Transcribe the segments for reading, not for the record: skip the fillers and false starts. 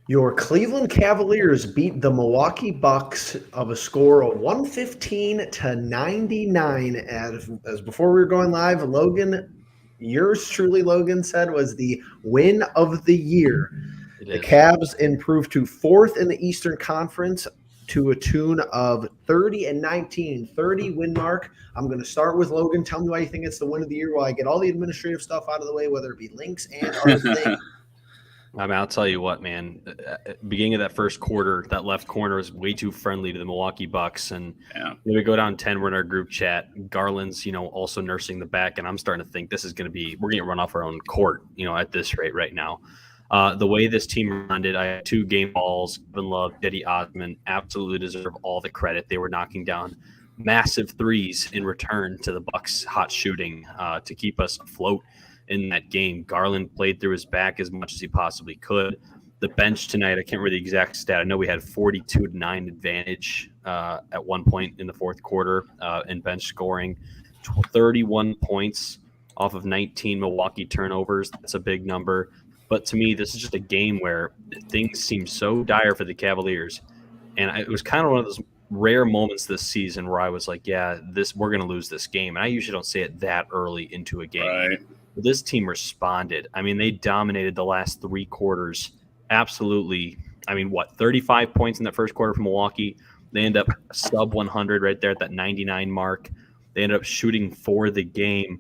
Your Cleveland Cavaliers beat the Milwaukee Bucks of a score of 115-99. As before we were going live, Logan, yours truly, Logan said was the win of the year. It The is. Cavs improved to fourth in the Eastern Conference to a tune of 30-19, 30 win mark. I'm going to start with Logan. Tell me why you think it's the win of the year while I get all the administrative stuff out of the way, whether it be links and our thing. I mean, I'll tell you what, man. Beginning of that first quarter, that left corner was way too friendly to the Milwaukee Bucks, and we go down 10. We're in our group chat. Garland's, also nursing the back, and I'm starting to think this is going to be we're going to run off our own court, at this rate right now. The way this team responded, I had 2 game balls. Kevin Love, Cedi Osman absolutely deserve all the credit. They were knocking down massive threes in return to the Bucks' hot shooting to keep us afloat in that game. Garland played through his back as much as he possibly could. The bench tonight, I can't remember the exact stat. I know we had 42-9 advantage at one point in the fourth quarter in bench scoring. 31 points off of 19 Milwaukee turnovers. That's a big number. But to me, this is just a game where things seem so dire for the Cavaliers. And it was kind of one of those rare moments this season where I was like, yeah, we're going to lose this game. And I usually don't say it that early into a game. Right. But this team responded. I mean, they dominated the last 3 quarters. Absolutely. 35 points in that first quarter from Milwaukee. They end up sub 100 right there at that 99 mark. They ended up shooting for the game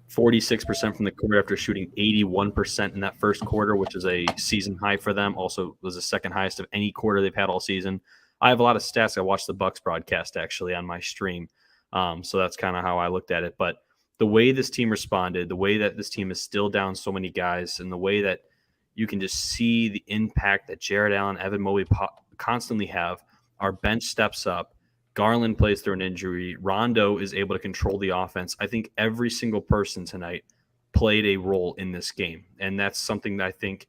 46% from the quarter after shooting 81% in that first quarter, which is a season high for them. Also was the second highest of any quarter they've had all season. I have a lot of stats. I watched the Bucks broadcast actually on my stream. So that's kind of how I looked at it. But the way this team responded, the way that this team is still down so many guys, and the way that you can just see the impact that Jared Allen, Evan Mobley constantly have. Our bench steps up. Garland plays through an injury. Rondo is able to control the offense. I think every single person tonight played a role in this game, and that's something that I think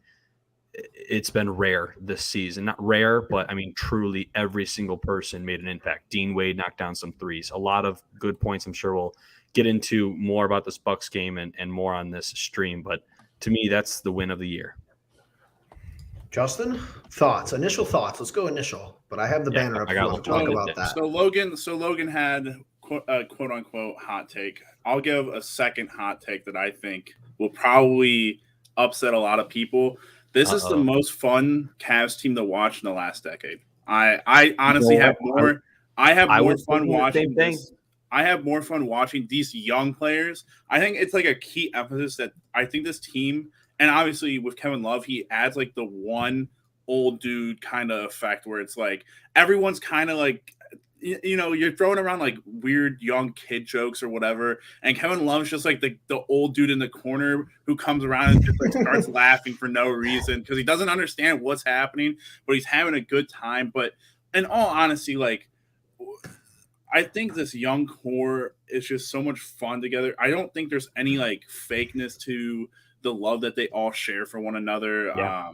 it's been rare this season. Not rare, but truly every single person made an impact. Dean Wade knocked down some threes. A lot of good points. I'm sure we'll get into more about this Bucks game and more on this stream, but to me, that's the win of the year. Justin, initial thoughts. Let's go initial, but I have the banner up to talk about that. So Logan had quote unquote hot take. I'll give a second hot take that I think will probably upset a lot of people. This is the most fun Cavs team to watch in the last decade. I honestly have more. I have more fun watching this. I have more fun watching these young players. I think it's like a key emphasis that I think this team. And obviously with Kevin Love, he adds like the one old dude kind of effect where it's like everyone's kind of like, you're throwing around like weird young kid jokes or whatever. And Kevin Love's just like the old dude in the corner who comes around and just like starts laughing for no reason because he doesn't understand what's happening, but he's having a good time. But in all honesty, like I think this young core is just so much fun together. I don't think there's any like fakeness to the love that they all share for one another. Yeah.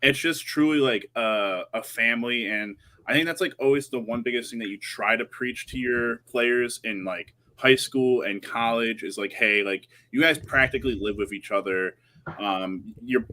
It's just truly like a family. And I think that's like always the one biggest thing that you try to preach to your players in like high school and college is like, hey, like you guys practically live with each other. You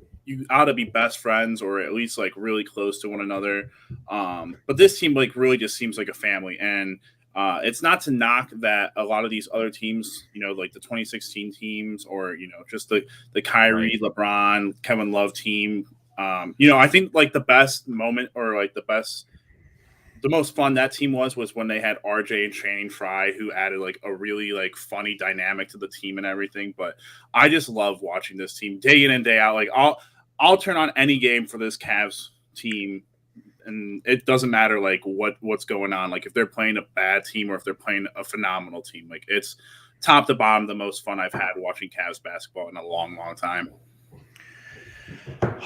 ought to be best friends or at least like really close to one another. But this team like really just seems like a family. And it's not to knock that a lot of these other teams, like the 2016 teams or, just the Kyrie, LeBron, Kevin Love team. I think like the best moment or like the most fun that team was when they had RJ and Channing Frye, who added like a really like funny dynamic to the team and everything. But I just love watching this team day in and day out. Like I'll turn on any game for this Cavs team. And it doesn't matter like what's going on. Like if they're playing a bad team or if they're playing a phenomenal team, like it's top to bottom the most fun I've had watching Cavs basketball in a long, long time.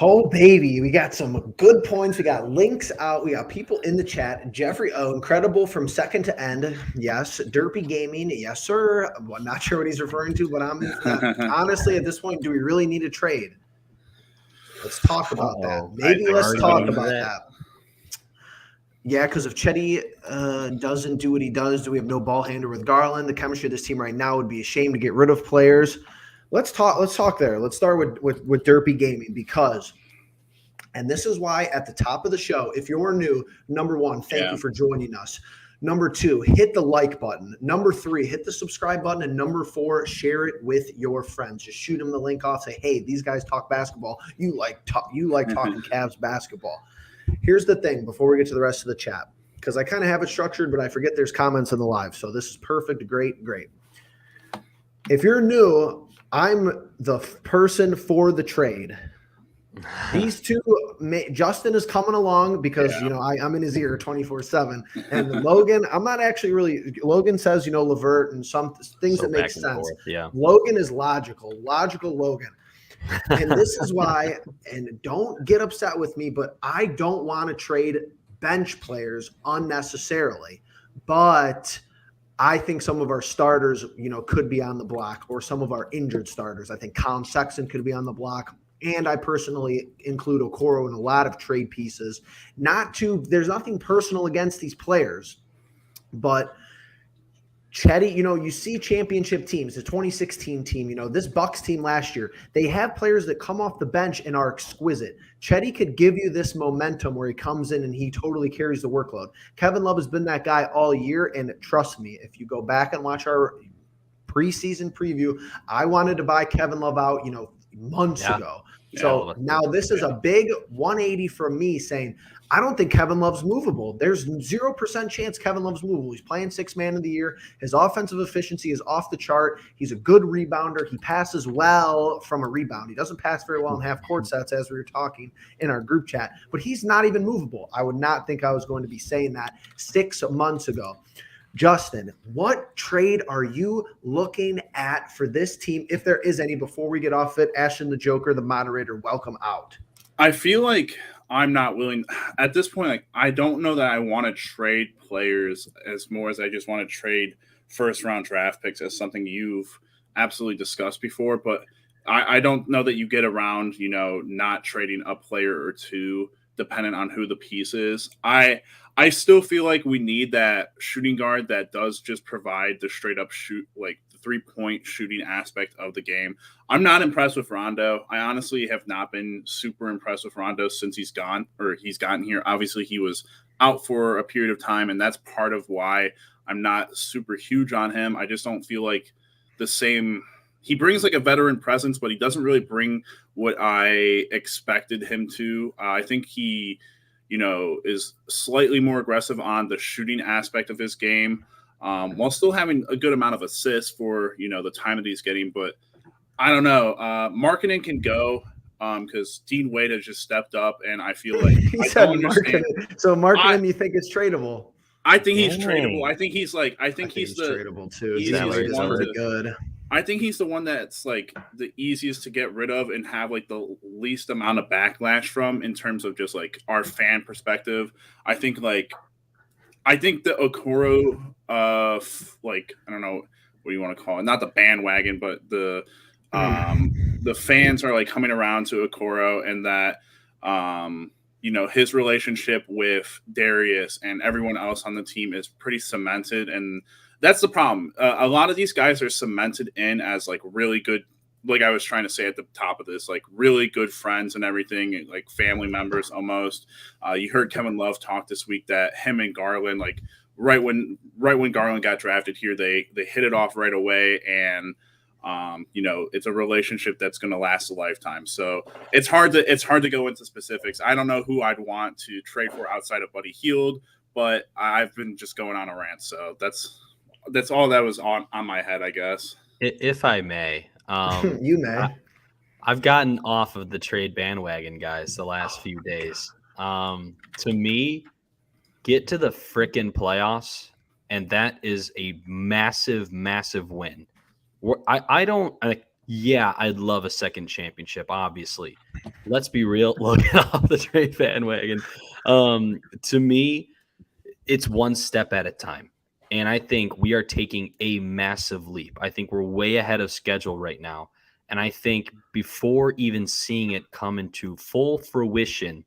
Oh, baby. We got some good points. We got links out. We got people in the chat. Jeffrey O, incredible from second to end. Yes. Derpy Gaming. Yes, sir. I'm not sure what he's referring to, but I'm honestly at this point, do we really need a trade? Let's talk about that. Maybe let's talk about that. Yeah, because if Cedi doesn't do what he does, do we have no ball handler with Garland? The chemistry of this team right now would be a shame to get rid of players. Let's talk there. Let's start with Derpy Gaming because And this is why at the top of the show, if you're new, number one, thank you for joining us. Number two, hit the like button. Number three, hit the subscribe button. And number four, share it with your friends. Just shoot them the link off. Say, hey, these guys talk basketball. You like talking Cavs basketball. Here's the thing before we get to the rest of the chat, because I kind of have it structured, but I forget there's comments in the live. So this is perfect. Great. If you're new, I'm the person for the trade. These two, Justin is coming along because, I'm in his ear 24/7. And Logan, I'm not actually really – Logan says, Levert and some things that make sense. Yeah. Logan is logical Logan. And this is why – and don't get upset with me, but I don't want to trade bench players unnecessarily. But I think some of our starters, could be on the block, or some of our injured starters. I think Colin Sexton could be on the block. And I personally include Okoro in a lot of trade pieces. There's nothing personal against these players, but Chetty, you see championship teams, the 2016 team, this Bucks team last year, they have players that come off the bench and are exquisite. Chetty could give you this momentum where he comes in and he totally carries the workload. Kevin Love has been that guy all year. And trust me, if you go back and watch our preseason preview, I wanted to buy Kevin Love out, months ago. So now this is a big 180 from me saying, I don't think Kevin Love's movable. There's 0% chance Kevin Love's movable. He's playing 6th man of the year. His offensive efficiency is off the chart. He's a good rebounder. He passes well from a rebound. He doesn't pass very well in half court sets, as we were talking in our group chat, but he's not even movable. I would not think I was going to be saying that 6 months ago. Justin, what trade are you looking at for this team, if there is any, before we get off it? Ashton the Joker, the moderator, welcome out. I feel like I'm not willing – at this point, I don't know that I want to trade players as more as I just want to trade first-round draft picks, as something you've absolutely discussed before. But I don't know that you get around, not trading a player or two dependent on who the piece is. I still feel like we need that shooting guard that does just provide the straight up shoot, like the 3-point shooting aspect of the game. I'm not impressed with Rondo. I honestly have not been super impressed with Rondo since he's gotten here. Obviously, he was out for a period of time, and that's part of why I'm not super huge on him. I just don't feel like the same. He brings like a veteran presence, but he doesn't really bring what I expected him to. I think he is slightly more aggressive on the shooting aspect of his game, while still having a good amount of assists for, the time that he's getting. But I don't know. Markkanen can go because Dean Wade has just stepped up, and I feel like he said Markkanen. So Markkanen, you think it's tradable? I think he's tradable. I think he's tradable too. He's really good. I think he's the one that's like the easiest to get rid of and have like the least amount of backlash from in terms of just like our fan perspective. I think the Okoro, like, I don't know what you want to call it, not the bandwagon, but the fans are like coming around to Okoro, and that his relationship with Darius and everyone else on the team is pretty cemented, and that's the problem. A lot of these guys are cemented in as like really good, like I was trying to say at the top of this, like really good friends and everything, like family members almost. You heard Kevin Love talk this week that him and Garland, like right when Garland got drafted here, they hit it off right away, and it's a relationship that's going to last a lifetime. So it's hard to go into specifics. I don't know who I'd want to trade for outside of Buddy Hield, but I've been just going on a rant. So that's all that was on my head, I guess. If I may, you may. I've gotten off of the trade bandwagon, guys, the last few days. To me, get to the frickin' playoffs, and that is a massive, massive win. I'd love a second championship, obviously. Let's be real. Look off the trade bandwagon. To me, it's one step at a time. And I think we are taking a massive leap. I think we're way ahead of schedule right now. And I think before even seeing it come into full fruition,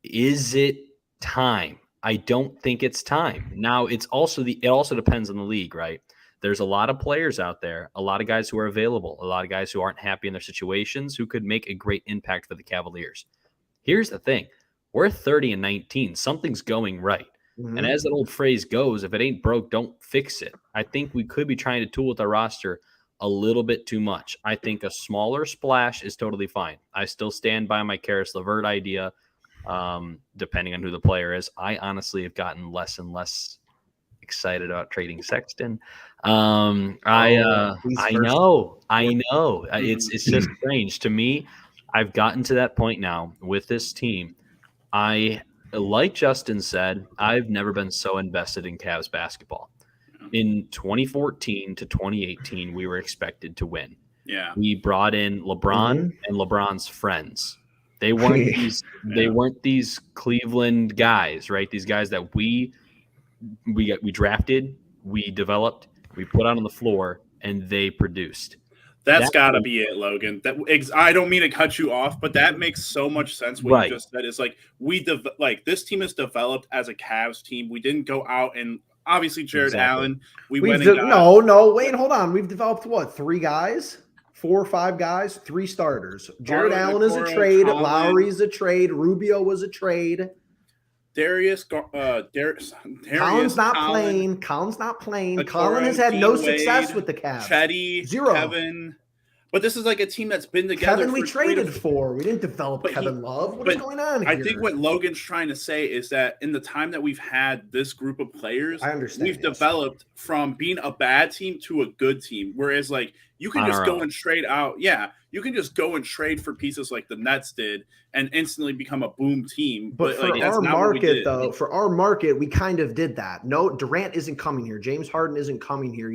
is it time? I don't think it's time. Now, it also depends on the league, right? There's a lot of players out there, a lot of guys who are available, a lot of guys who aren't happy in their situations, who could make a great impact for the Cavaliers. Here's the thing. We're 30-19. Something's going right. Mhm. And as that old phrase goes, if it ain't broke, don't fix it. I think we could be trying to tool with our roster a little bit too much. I think a smaller splash is totally fine. I still stand by my Karis LeVert idea, depending on who the player is. I honestly have gotten less and less excited about trading Sexton. I know. It's just strange to me. I've gotten to that point now with this team. Like Justin said, I've never been so invested in Cavs basketball. In 2014 to 2018, we were expected to win. Yeah. We brought in LeBron and LeBron's friends. They weren't these Cleveland guys, right? These guys that we drafted, we developed, we put out on the floor, and they produced. That's got to be it, Logan. I don't mean to cut you off, but that makes so much sense. What you just said is like this team is developed as a Cavs team. We didn't go out and obviously Jared Allen. Wait, hold on. We've developed what? 3 guys, 4 or 5 guys, 3 starters. Jared Allen is a trade. Lowry's a trade. Rubio was a trade. Collins not playing. Collins has had no success with the Cavs. Chetty, 0. Kevin. But this is like a team that's been together. Kevin, we traded for. We didn't develop Kevin Love. What is going on here? I think what Logan's trying to say is that in the time that we've had this group of players, we've developed from being a bad team to a good team. Whereas, like, you can just go and trade out. Yeah, you can just go and trade for pieces like the Nets did and instantly become a boom team. But for our market, though, we kind of did that. No, Durant isn't coming here. James Harden isn't coming here,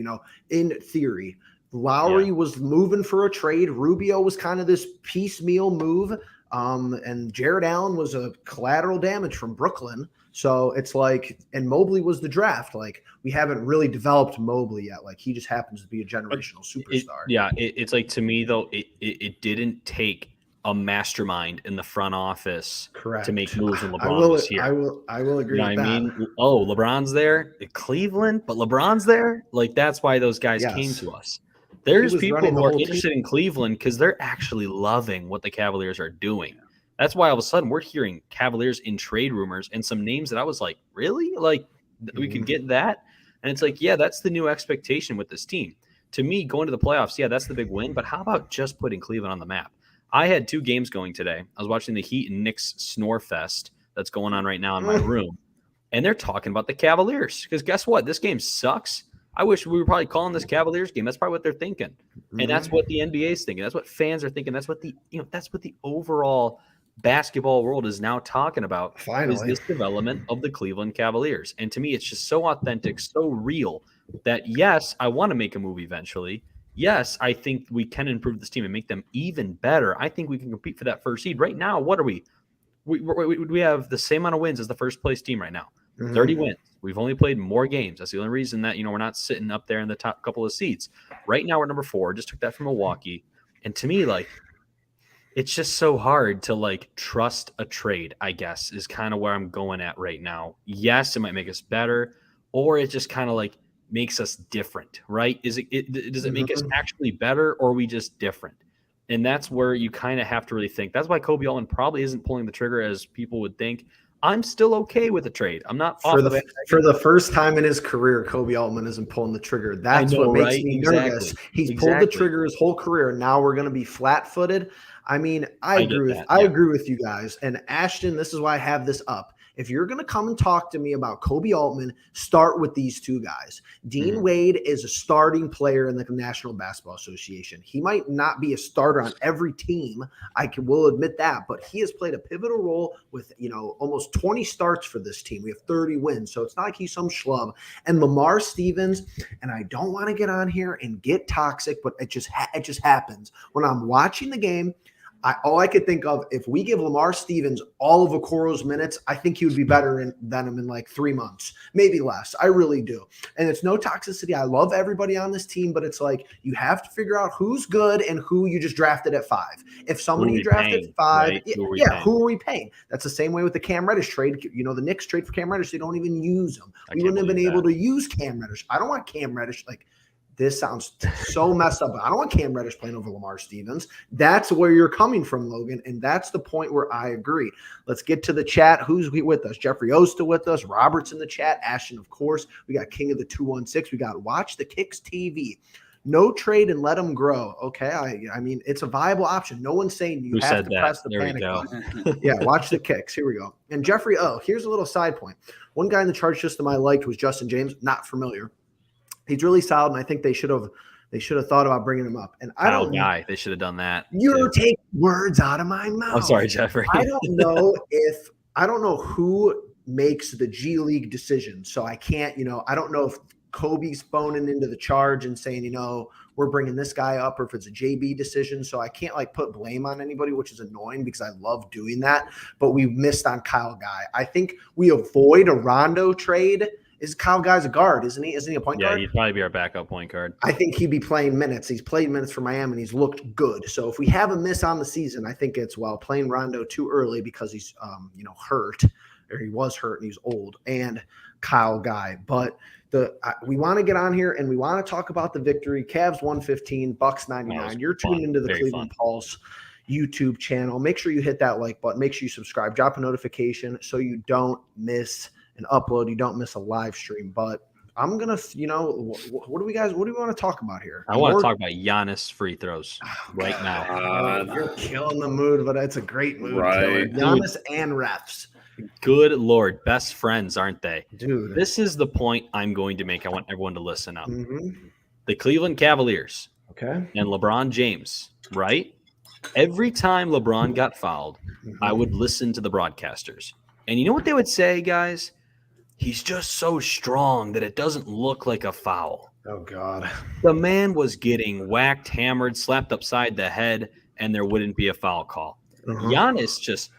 in theory. Lowry was moving for a trade. Rubio was kind of this piecemeal move. And Jared Allen was a collateral damage from Brooklyn. So it's like, and Mobley was the draft. Like, we haven't really developed Mobley yet. Like, he just happens to be a generational superstar. It's like, to me, though, it didn't take a mastermind in the front office to make moves when LeBron was here. I will agree with that. I mean? Oh, LeBron's there at Cleveland, but LeBron's there? Like, that's why those guys came to us. There's people who are interested in Cleveland because they're actually loving what the Cavaliers are doing. That's why all of a sudden we're hearing Cavaliers in trade rumors and some names that I was like, really? Like, we could get that? And it's like, yeah, that's the new expectation with this team. To me, going to the playoffs, yeah, that's the big win. But how about just putting Cleveland on the map? I had 2 games going today. I was watching the Heat and Knicks snore fest that's going on right now in my room. And they're talking about the Cavaliers. Because guess what? This game sucks. I wish we were probably calling this Cavaliers game. That's probably what they're thinking. And that's what the NBA is thinking. That's what fans are thinking. That's what the overall basketball world is now talking about. Finally. Is this development of the Cleveland Cavaliers. And to me, it's just so authentic, so real that, yes, I want to make a move eventually. Yes, I think we can improve this team and make them even better. I think we can compete for that first seed. Right now, what are we? We have the same amount of wins as the first place team right now. 30 wins. We've only played more games. That's the only reason that, we're not sitting up there in the top couple of seats. Right now, we're number 4. Just took that from Milwaukee. And to me, like, it's just so hard to, like, trust a trade, I guess, is kind of where I'm going at right now. Yes, it might make us better, or it just kind of, like, makes us different, right? Does it make us actually better, or are we just different? And that's where you kind of have to really think. That's why Kobe Altman probably isn't pulling the trigger as people would think. I'm still okay with the trade. I'm not for the first time in his career. Kobe Altman isn't pulling the trigger. That's what makes me nervous. He's pulled the trigger his whole career. Now we're going to be flat-footed. I mean, I agree with you guys. And Ashton, this is why I have this up. If you're going to come and talk to me about Kobe Altman, start with these 2 guys. Dean Wade is a starting player in the National Basketball Association. He might not be a starter on every team. Will admit that, but he has played a pivotal role with, almost 20 starts for this team. We have 30 wins, so it's not like he's some schlub. And Lamar Stevens, and I don't want to get on here and get toxic, but it just happens. When I'm watching the game, all I could think of, if we give Lamar Stevens all of Okoro's minutes, I think he would be better than him in like 3 months, maybe less. I really do. And it's no toxicity. I love everybody on this team, but it's like you have to figure out who's good and who you just drafted at 5. If somebody you drafted at 5, right? Who are we paying? That's the same way with the Cam Reddish trade. The Knicks trade for Cam Reddish. They don't even use him. We wouldn't have been able to use Cam Reddish. I don't want Cam Reddish. Like, this sounds so messed up. I don't want Cam Reddish playing over Lamar Stevens. That's where you're coming from, Logan, and that's the point where I agree. Let's get to the chat. Who's with us? Jeffrey O still with us. Robert's in the chat. Ashton, of course. We got King of the 216. We got Watch the Kicks TV. No trade and let them grow. Okay, I mean, it's a viable option. No one's saying you have to press the panic button. Yeah, Watch the Kicks. Here we go. And Jeffrey O, here's a little side point. One guy in the charge system I liked was Justin James. Not familiar. He's really solid, and I think they should have thought about bringing him up. And I don't know. They should have done that. You're taking words out of my mouth. I'm sorry, Jeffrey. I don't know who makes the G League decision. So I can't, I don't know if Kobe's phoning into the charge and saying, we're bringing this guy up, or if it's a JB decision. So I can't put blame on anybody, which is annoying because I love doing that. But we missed on Kyle Guy. I think we avoid a Rondo trade. Is Kyle Guy's a guard, isn't he? Isn't he a point guard? Yeah, he'd probably be our backup point guard. I think he'd be playing minutes. He's played minutes for Miami, and he's looked good. So if we have a miss on the season, I think it's playing Rondo too early because he's hurt, or he was hurt and he's old, and Kyle Guy. But we want to get on here and we want to talk about the victory. Cavs 115, Bucks 99. You're tuned into the Cleveland Pulse YouTube channel. Make sure you hit that like button. Make sure you subscribe. Drop a notification so you don't miss an upload. You don't miss a live stream. But I'm gonna, what do we want to talk about here? I want to talk about Giannis free throws right now. You're killing the mood, but it's a great mood. Right. Giannis and refs. Good Lord, best friends, aren't they? Dude. This is the point I'm going to make. I want everyone to listen up. Mm-hmm. The Cleveland Cavaliers and LeBron James, right? Every time LeBron got fouled, I would listen to the broadcasters. And you know what they would say, guys? He's just so strong that it doesn't look like a foul. Oh, God. The man was getting whacked, hammered, slapped upside the head, and there wouldn't be a foul call. Giannis just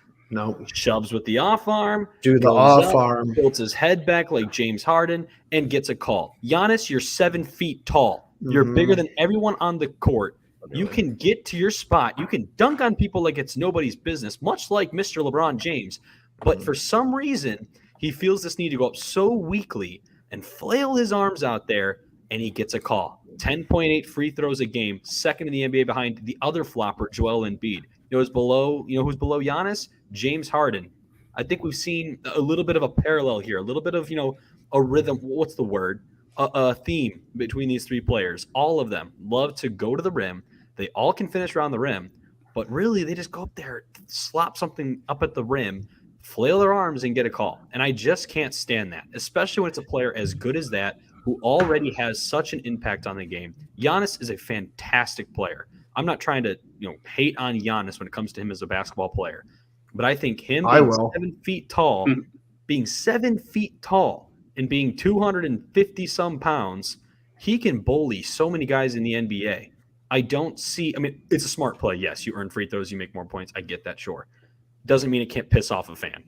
shoves with the off arm. Dude, the off arm. Tilts his head back like James Harden and gets a call. Giannis, you're 7 feet tall. You're bigger than everyone on the court. You can get to your spot. You can dunk on people like it's nobody's business, much like Mr. LeBron James. But for some reason, he feels this need to go up so weakly and flail his arms out there, and he gets a call. 10.8 free throws a game, second in the NBA behind the other flopper, Joel Embiid. Who's below Giannis? James Harden. I think we've seen a little bit of a parallel here, a little bit of, a rhythm. What's the word? A theme between these three players. All of them love to go to the rim. They all can finish around the rim, but really they just go up there, slop something up at the rim, flail their arms, and get a call. And I just can't stand that, especially when it's a player as good as that who already has such an impact on the game. Giannis is a fantastic player. I'm not trying to hate on Giannis when it comes to him as a basketball player, but I think him being 7 feet tall, and being 250 some pounds, he can bully so many guys in the NBA. It's a smart play. Yes, you earn free throws, you make more points. I get that, sure. Doesn't mean it can't piss off a fan.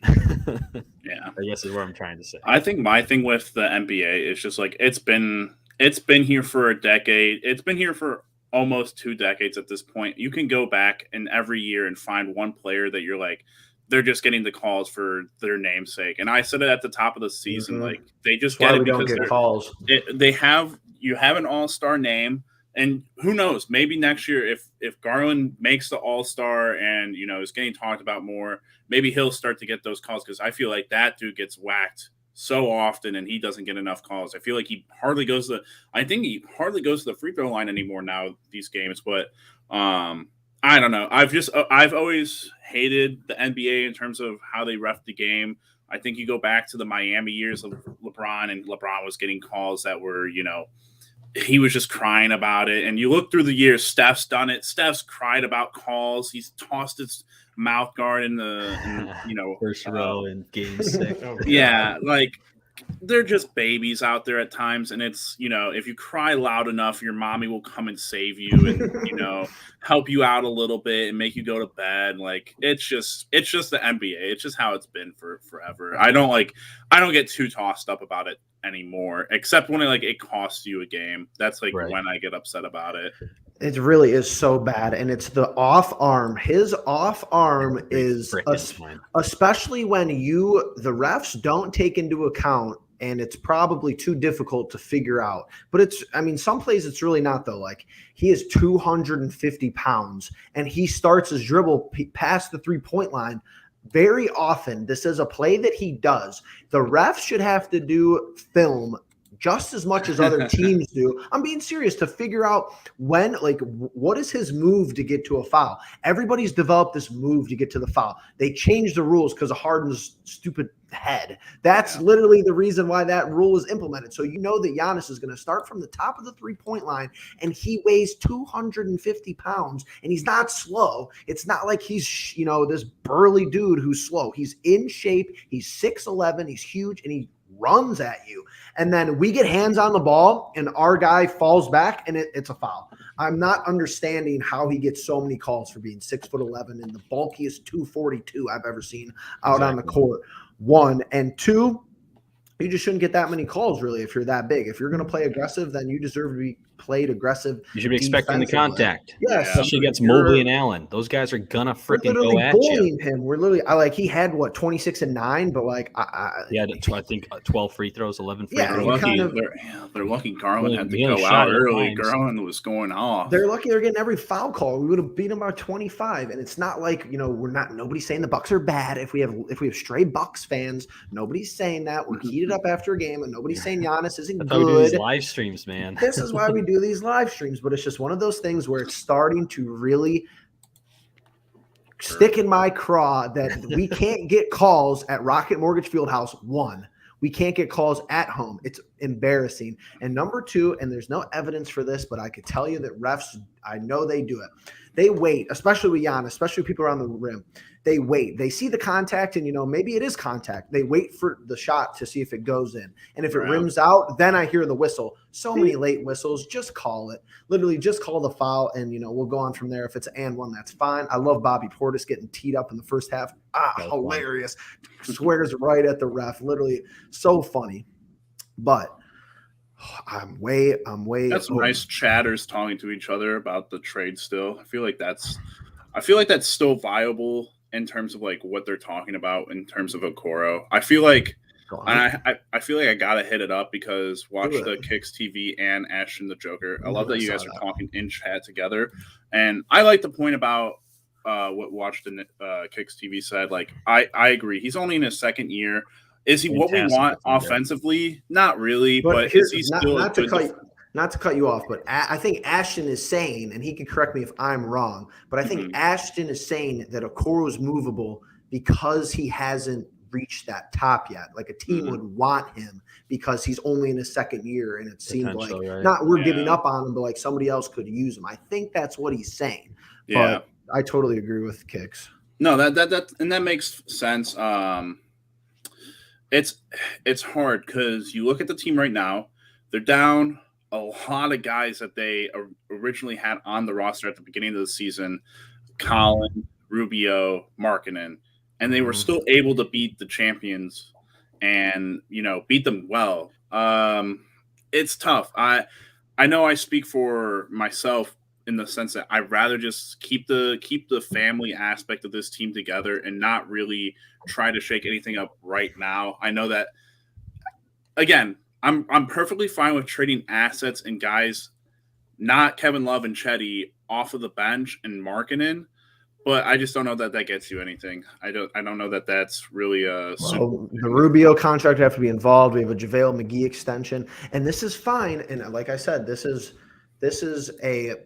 Yeah, I guess is what I'm trying to say. I think my thing with the NBA is just it's been here for a decade. It's been here for almost 2 decades at this point. You can go back and every year and find one player that you're like, they're just getting the calls for their namesake. And I said it at the top of the season, they just get it because get calls. You have an all-star name. And who knows, maybe next year if Garland makes the All-Star and, is getting talked about more, maybe he'll start to get those calls, because I feel like that dude gets whacked so often and he doesn't get enough calls. I feel like he hardly goes to the free throw line anymore now these games. But I don't know. I've always hated the NBA in terms of how they ref the game. I think you go back to the Miami years of LeBron, and LeBron was getting calls that were, he was just crying about it. And you look through the years, Steph's done it. Steph's cried about calls. He's tossed his mouth guard in the first row in game 6. Yeah, they're just babies out there at times. And it's, if you cry loud enough, your mommy will come and save you and, help you out a little bit and make you go to bed. It's just the NBA. It's just how it's been for forever. I don't get too tossed up about it anymore, except when it costs you a game. That's when I get upset about it. It really is so bad. And it's the off arm. His off arm is, especially when the refs don't take into account and it's probably too difficult to figure out. But some plays it's really not though. Like he is 250 pounds and he starts his dribble past the 3-point line. Very often, this is a play that he does. The refs should have to do film just as much as other teams do. I'm being serious to figure out what is his move to get to a foul? Everybody's developed this move to get to the foul. They changed the rules because of Harden's stupid head. That's literally the reason why that rule was implemented. So you know that Giannis is going to start from the top of the 3-point line, and he weighs 250 pounds, and he's not slow. It's not like he's, this burly dude who's slow. He's in shape. He's 6'11". He's huge, and he runs at you. And then we get hands on the ball and our guy falls back and it's a foul. I'm not understanding how he gets so many calls for being 6'11" and the bulkiest 242 I've ever seen out on the court. 1 and 2, you just shouldn't get that many calls really if you're that big. If you're going to play aggressive, then you deserve to be played aggressive. You should be expecting the contact. Yes. Especially against Mobley and Allen. Those guys are gonna freaking go at you. We're literally he had 26 and 9, but he had I think 12 free throws, 11 free throws. They're lucky Garland had to go out early. Garland was going off. They're lucky they're getting every foul call. We would have beat them by 25. And it's not like, nobody's saying the Bucks are bad. If we have stray Bucks fans, nobody's saying that. We're heated up after a game and nobody's saying Giannis isn't good. We do these live streams, man. This is why we do these live streams, but it's just one of those things where it's starting to really stick in my craw that we can't get calls at Rocket Mortgage Fieldhouse. 1, we can't get calls at home. It's embarrassing. And number 2, and there's no evidence for this, but I could tell you that refs, I know they do it. They wait, especially with Giannis, especially people around the rim. They wait. They see the contact, and maybe it is contact. They wait for the shot to see if it goes in, and if it rims out, then I hear the whistle. So many late whistles. Just call it. Literally, just call the foul, and we'll go on from there. If it's an and 1, that's fine. I love Bobby Portis getting teed up in the first half. Hilarious. Swears right at the ref. Literally, so funny. But I'm way. That's some nice chatters talking to each other about the trade. Still, I feel like that's still viable in terms of what they're talking about in terms of Okoro. I feel like, and I feel like I gotta hit it up because watch the Kicks TV and Ashton the Joker. I love that you guys are talking in chat together, and I like the point about what Watch the Kicks TV said. I agree. He's only in his second year. Is he what we want offensively? Not really, but is he still not to cut you off, but I think Ashton is saying, and he can correct me if I'm wrong, but I think Ashton is saying that Okoro is movable because he hasn't reached that top yet. Like a team would want him because he's only in his second year, and it seems like we're giving up on him, but somebody else could use him. I think that's what he's saying. Yeah, but I totally agree with Kicks. No, that makes sense. It's hard because you look at the team right now; they're down a lot of guys that they originally had on the roster at the beginning of the season, Colin, Rubio, Markkanen, and they were still able to beat the champions and, beat them well. It's tough. I know I speak for myself in the sense that I'd rather just keep the family aspect of this team together and not really try to shake anything up right now. I know that, again, I'm perfectly fine with trading assets and guys, not Kevin Love and Chetty, off of the bench and Markkanen, but I just don't know that gets you anything. I don't know that that's really a. Well, the Rubio contract have to be involved. We have a JaVale McGee extension, and this is fine. And like I said, this is a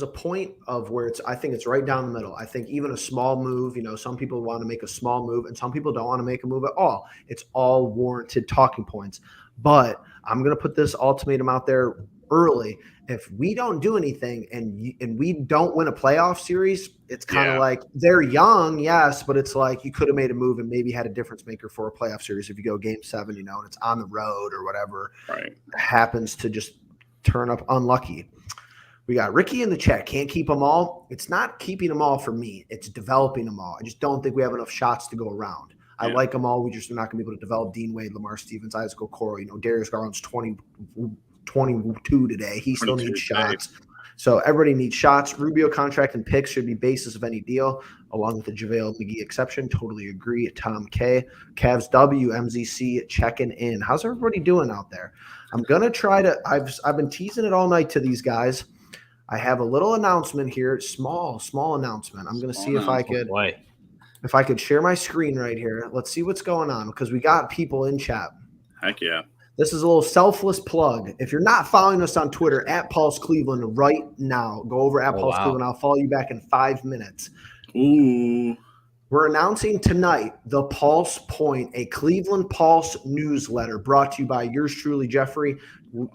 point of where I think it's right down the middle. I think even a small move, some people want to make a small move and some people don't want to make a move at all. It's all warranted talking points. But I'm going to put this ultimatum out there early. If we don't do anything and we don't win a playoff series, it's kind of like they're young, yes, but it's like you could have made a move and maybe had a difference maker for a playoff series if you go game 7, and it's on the road or whatever. Right. Happens to just turn up unlucky. We got Ricky in the chat. Can't keep them all. It's not keeping them all for me. It's developing them all. I just don't think we have enough shots to go around. I like them all. We just are not going to be able to develop Dean Wade, Lamar Stevens, Isaac Okoro. Darius Garland's 22 today. He still needs shots. So everybody needs shots. Rubio contract and picks should be basis of any deal, along with the JaVale McGee exception. Totally agree. Tom K. Cavs W, MZC checking in. How's everybody doing out there? I'm going to try to – I've been teasing it all night to these guys. I have a little announcement here, small announcement. I'm going to see if I could share my screen right here. Let's see what's going on because we got people in chat. Heck yeah. This is a little selfless plug. If you're not following us on Twitter, at Pulse Cleveland right now, go over at Pulse Cleveland. I'll follow you back in 5 minutes. Ooh. We're announcing tonight the Pulse Point, a Cleveland Pulse newsletter brought to you by yours truly, Jeffrey,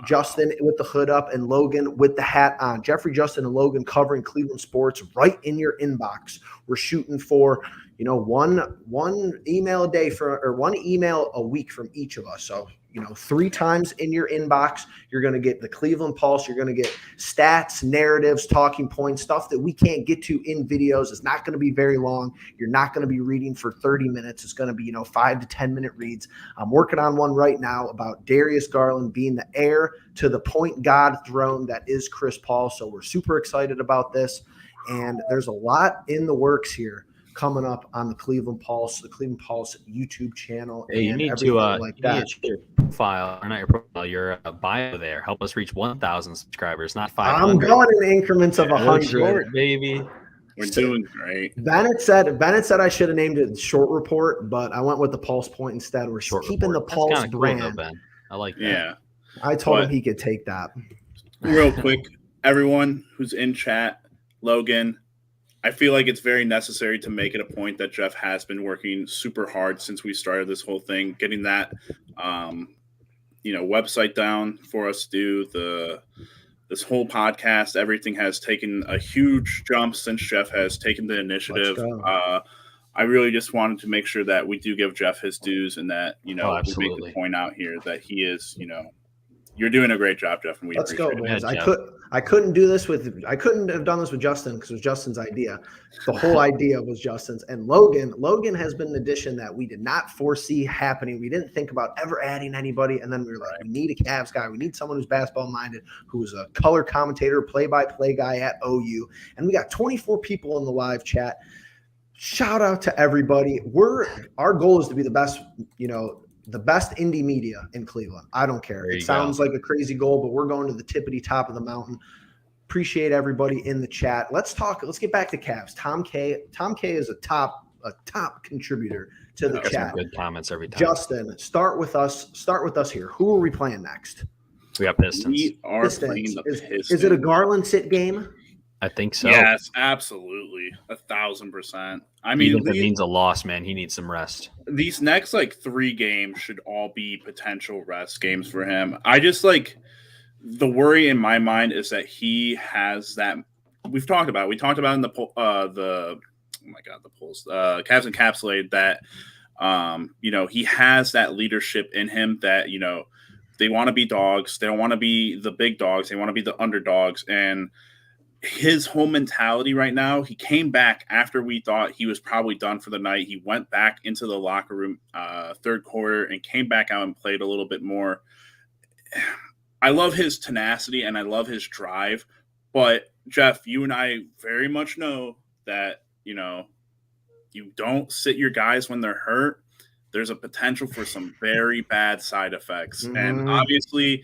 Justin with the hood up, and Logan with the hat on. Jeffrey, Justin, and Logan covering Cleveland sports right in your inbox. We're shooting for, one email a day or one email a week from each of us. So, 3 times in your inbox, you're going to get the Cleveland Pulse. You're going to get stats, narratives, talking points, stuff that we can't get to in videos. It's not going to be very long. You're not going to be reading for 30 minutes. It's going to be, 5 to 10 minute reads. I'm working on one right now about Darius Garland being the heir to the point God throne that is Chris Paul. So we're super excited about this. And there's a lot in the works here coming up on the Cleveland Pulse YouTube channel. Hey, you need to like that. Your profile, or not your profile, your bio there. Help us reach 1,000 subscribers, not 500. I'm going in increments of 100, baby. We're doing great. Bennett said I should have named it Short Report, but I went with the Pulse Point instead. We're keeping the Pulse brand. Cool, though, Ben. I like that. Yeah. I told him he could take that. Real quick, everyone who's in chat, Logan, I feel like it's very necessary to make it a point that Jeff has been working super hard since we started this whole thing, getting that, website down for us to do this whole podcast. Everything has taken a huge jump since Jeff has taken the initiative. I really just wanted to make sure that we do give Jeff his dues and that, we make the point out here that he is, you're doing a great job, Jeff, and we appreciate it. I couldn't have done this with Justin because it was Justin's idea. The whole idea was Justin's. And Logan has been an addition that we did not foresee happening. We didn't think about ever adding anybody. And then we were like, we need a Cavs guy. We need someone who's basketball minded, who's a color commentator, play-by-play guy at OU. And we got 24 people in the live chat. Shout out to everybody. Our goal is to be the best, the best indie media in Cleveland. I don't care. It sounds like a crazy goal, but we're going to the tippity top of the mountain. Appreciate everybody in the chat. Let's get back to Cavs. Tom K is a top contributor to the chat. Good comments every time. Justin, start with us here. Who are we playing next? We got Pistons. We are playing the Pistons. Is it a Garland sit game? I think so. Yes, absolutely. 1,000%. I mean, even if it means a loss, man, he needs some rest. These next 3 games should all be potential rest games for him. I just the worry in my mind is that he has that. We talked about in the polls, Cavs Encapsulated that he has that leadership in him that they want to be dogs. They don't want to be the big dogs. They want to be the underdogs. And his whole mentality right now, he came back after we thought he was probably done for the night. He went back into the locker room third quarter and came back out and played a little bit more. I love his tenacity and I love his drive. But, Jeff, you and I very much know that, you don't sit your guys when they're hurt. There's a potential for some very bad side effects. Mm-hmm. And obviously,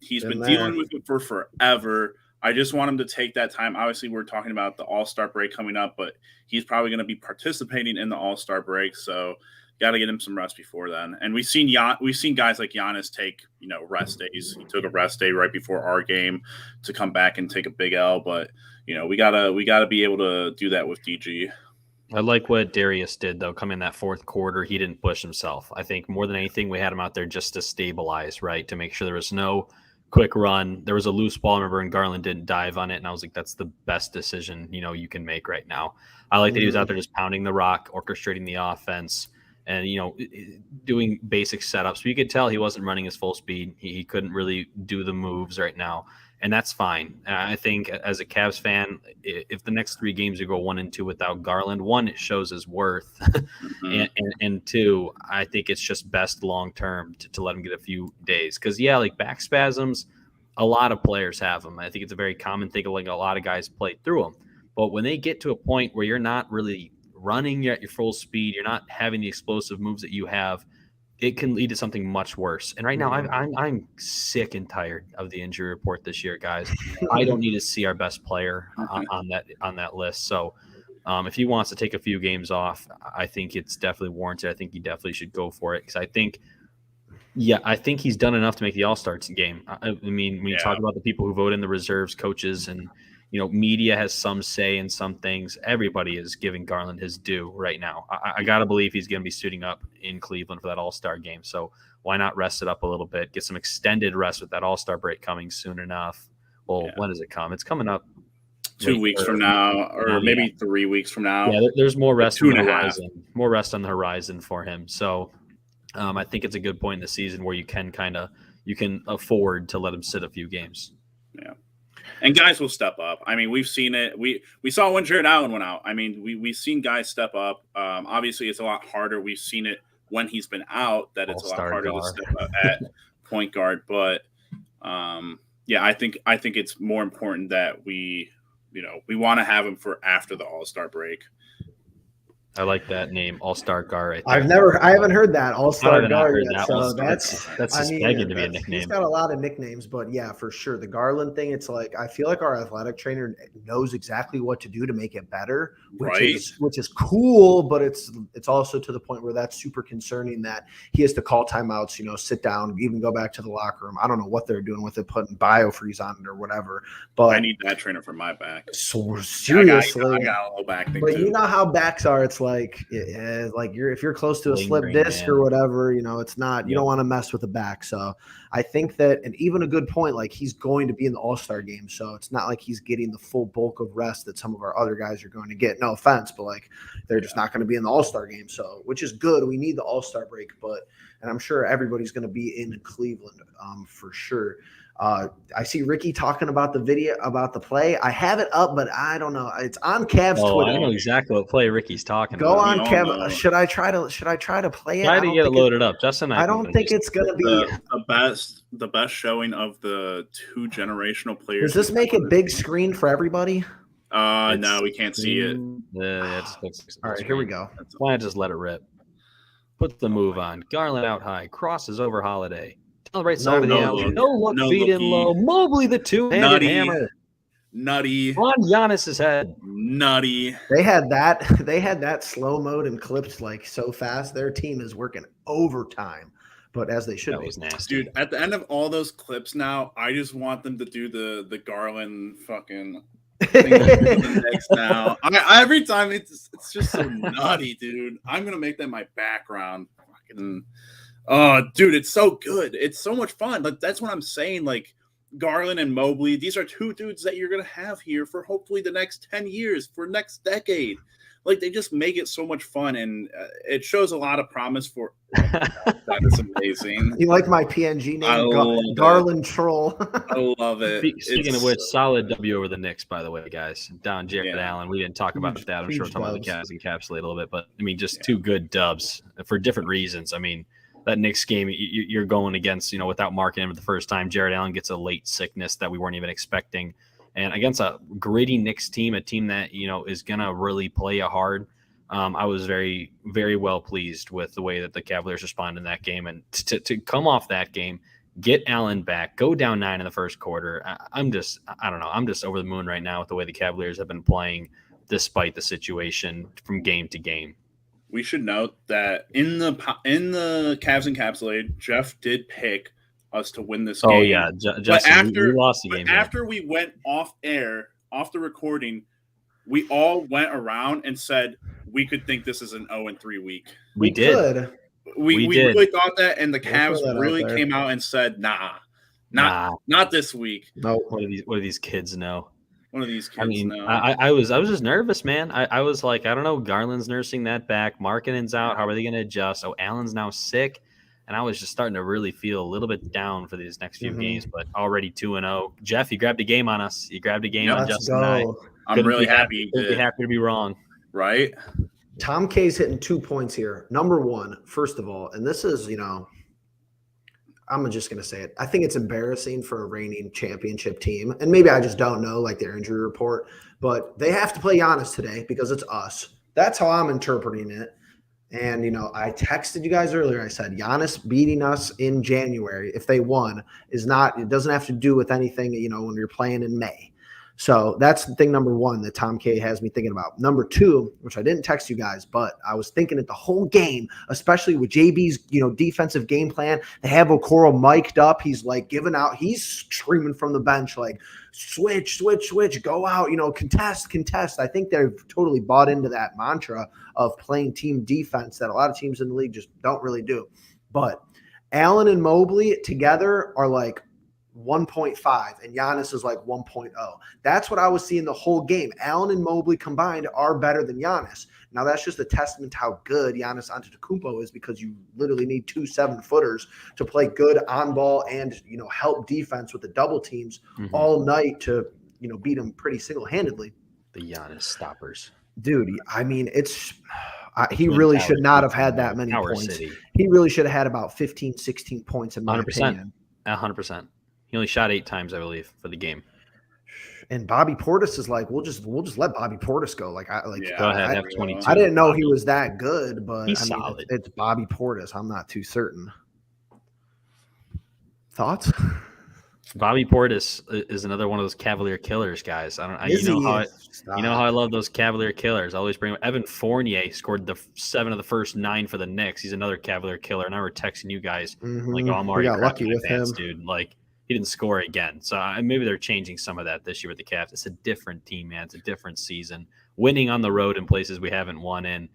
he's been dealing with it for forever. I just want him to take that time. Obviously, we're talking about the All-Star break coming up, but he's probably going to be participating in the All-Star break. So, got to get him some rest before then. And we've seen guys like Giannis take rest days. He took a rest day right before our game to come back and take a big L. But we gotta be able to do that with DG. I like what Darius did, though. Come in that fourth quarter, he didn't push himself. I think more than anything, we had him out there just to stabilize, right, to make sure there was no quick run. There was a loose ball, remember, and Garland didn't dive on it, and I was like, that's the best decision you can make right now. I like that he was out there just pounding the rock, orchestrating the offense, and doing basic setups. But you could tell he wasn't running his full speed. He couldn't really do the moves right now, and that's fine. I think as a Cavs fan, if the next 3 games you go 1-2 without Garland, 1, it shows his worth, mm-hmm. and 2, I think it's just best long term to let him get a few days. Because back spasms, a lot of players have them. I think it's a very common thing. Like a lot of guys play through them. But when they get to a point where you're not really running at your full speed, you're not having the explosive moves that you have, it can lead to something much worse. And right now, I'm sick and tired of the injury report this year, guys. I don't need to see our best player on that list. So if he wants to take a few games off, I think it's definitely warranted. I think he definitely should go for it because I think he's done enough to make the All-Star game. I mean, when you talk about the people who vote in the reserves, coaches, and media has some say in some things. Everybody is giving Garland his due right now. I got to believe he's going to be suiting up in Cleveland for that All-Star game. So why not rest it up a little bit, get some extended rest with that All-Star break coming soon enough. Well, when does it come? It's coming up 2 weeks from now, or maybe 3 weeks from now. Yeah, there's more rest on the horizon. More rest on the horizon for him. So I think it's a good point in the season where you can afford to let him sit a few games. Yeah. And guys will step up. I mean, we've seen it. We saw when Jared Allen went out. I mean, we've seen guys step up. Obviously, it's a lot harder. We've seen it when he's been out that it's a lot harder to step up at point guard. But I think it's more important that we want to have him for after the All-Star break. I like that name, All-Star guard. Right I haven't heard that All-Star guard yet. So that's just begging to be a nickname. He's got a lot of nicknames, but yeah, for sure. The Garland thing, it's like I feel like our athletic trainer knows exactly what to do to make it better, which is cool, but it's also to the point where that's super concerning that he has to call timeouts, sit down, even go back to the locker room. I don't know what they're doing with it, putting biofreeze on it or whatever. But I need that trainer for my back. So seriously, I got a low back thing but too. You know how backs are. It's like if you're close to a slip disc or whatever, it's not. You don't want to mess with the back. So I think that, and even a good point, like he's going to be in the All-Star game, so it's not like he's getting the full bulk of rest that some of our other guys are going to get. No offense, but like they're just not going to be in the All-Star game. So which is good. We need the All-Star break, and I'm sure everybody's going to be in Cleveland for sure. I see Ricky talking about the video about the play. I have it up, but I don't know. It's on Cav's Twitter. I know exactly what play Ricky's talking about. Go on, Cav. Know. Should I try to play it? Try to get it loaded up. Justin, I don't think it's going to be the best showing of the two generational players. Does this make it big screen for everybody? No, we can't see it. All right, here we go. Why not just let it rip? Put the move on. Garland out high. Crosses over Holiday. Celebrates over the alley. No look, feed in low. Mobley the two-handed hammer. Nutty. On Giannis's head. Nutty. They had that slow mode and clipped like so fast. Their team is working overtime, but as they should. That was nasty. Dude, at the end of all those clips now, I just want them to do the Garland fucking next now. Every time it's just so nutty, dude. I'm gonna make that my background. Fucking dude, it's so good. It's so much fun. Like that's what I'm saying. Like Garland and Mobley, these are two dudes that you're gonna have here for hopefully the next 10 years, for next decade. Like they just make it so much fun, and it shows a lot of promise for. That is amazing. You like my PNG name, Garland Troll? I love it. Speaking of which, solid W over the Knicks, by the way, guys. Down Jared Allen. We didn't talk about that. I'm sure we'll talk about the Cavs encapsulate a little bit, but I mean, just two good dubs for different reasons. I mean, that Knicks game, you're going against, without marking him for the first time. Jared Allen gets a late sickness that we weren't even expecting. And against a gritty Knicks team, a team that, is going to really play you hard, I was very, very well pleased with the way that the Cavaliers responded in that game. And to come off that game, get Allen back, go down 9 in the first quarter. I don't know. I'm just over the moon right now with the way the Cavaliers have been playing despite the situation from game to game. We should note that in the Cavs encapsulated, Jeff did pick us to win this game. Oh yeah, Justin, we lost the game. After we went off air, off the recording, we all went around and said we could think this is an 0-3 week. We did. We really thought that, and the Cavs really came out and said, not this week. No, what do these kids know? One of these kids know. I was just nervous, man. I was like, I don't know. Garland's nursing that back. Markkanen's out. How are they going to adjust? Oh, Allen's now sick. And I was just starting to really feel a little bit down for these next few games, but already 2-0. Jeff, you grabbed a game on us. You grabbed a game on Justin and I. I'm really happy. Be happy to be wrong. Right? Tom K's hitting 2 points here. Number one, first of all, and this is, I'm just going to say it. I think it's embarrassing for a reigning championship team. And maybe I just don't know like their injury report, but they have to play Giannis today because it's us. That's how I'm interpreting it. And, I texted you guys earlier. I said Giannis beating us in January, if they won, it doesn't have to do with anything, when you're playing in May. So that's thing number one that Tom K has me thinking about. Number two, which I didn't text you guys, but I was thinking it the whole game, especially with JB's, defensive game plan. They have Okoro mic'd up. He's like giving out. He's screaming from the bench like, switch, go out, contest. I think they've totally bought into that mantra of playing team defense that a lot of teams in the league just don't really do. But Allen and Mobley together are like 1.5 and Giannis is like 1.0. That's what I was seeing the whole game. Allen and Mobley combined are better than Giannis. Now that's just a testament to how good Giannis Antetokounmpo is, because you literally need 2 7-footers to play good on ball and help defense with the double teams all night to beat them pretty single-handedly. The Giannis stoppers. Dude, I mean, he really should not have had that many points. City. He really should have had about 15, 16 points in my 100%. opinion. 100%. He only shot 8 times, I believe, for the game. And Bobby Portis is like, we'll just let Bobby Portis go. Go ahead, have 22. I didn't know he was that good, but he's solid. It's Bobby Portis. I'm not too certain. Thoughts? Bobby Portis is another one of those Cavalier killers, guys. You know how I love those Cavalier killers. I always bring Evan Fournier scored the 7 of the first 9 for the Knicks. He's another Cavalier killer, and I were texting you guys like, I'm already lucky with him, dude. Like, he didn't score again. So maybe they're changing some of that this year with the Cavs. It's a different team, man. It's a different season. Winning on the road in places we haven't won in,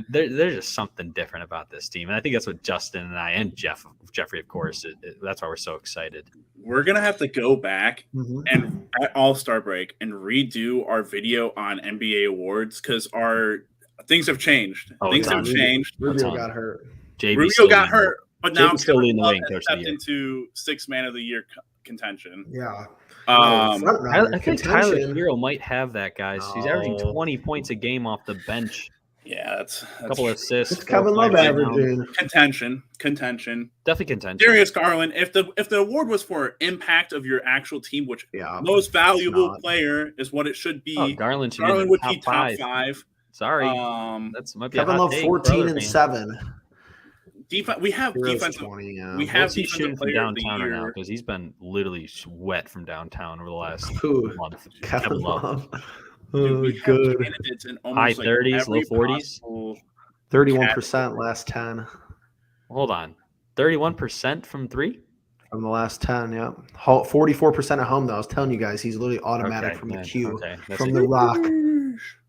there's just something different about this team. And I think that's what Justin and I and Jeffrey, of course, that's why we're so excited. We're going to have to go back and at All-Star break and redo our video on NBA awards because our things have changed. Things have changed. Rubio got hurt. Rubio got hurt. But now still leading the league stepped into 6th man of the year contention. Yeah. I think Tyler Hero might have that, guys. He's averaging 20 points a game off the bench. Yeah, that's a couple of assists. It's Kevin Love averaging. Contention. Definitely contention. Darius Garland, if the award was for impact of your actual team, which most valuable player is what it should be. Garland would be top 5. Sorry. That's might be Kevin Love 14 and 7. We have defensive. 20, we have What's he shooting from downtown right now, because he's been literally wet from downtown over the last month. Kevin Love. Dude, good. High 30s, low 40s. 31% last 10. Hold on, 31% from 3 from the last 10. Yeah, 44% at home though. I was telling you guys, he's literally automatic from the Q, from the rock.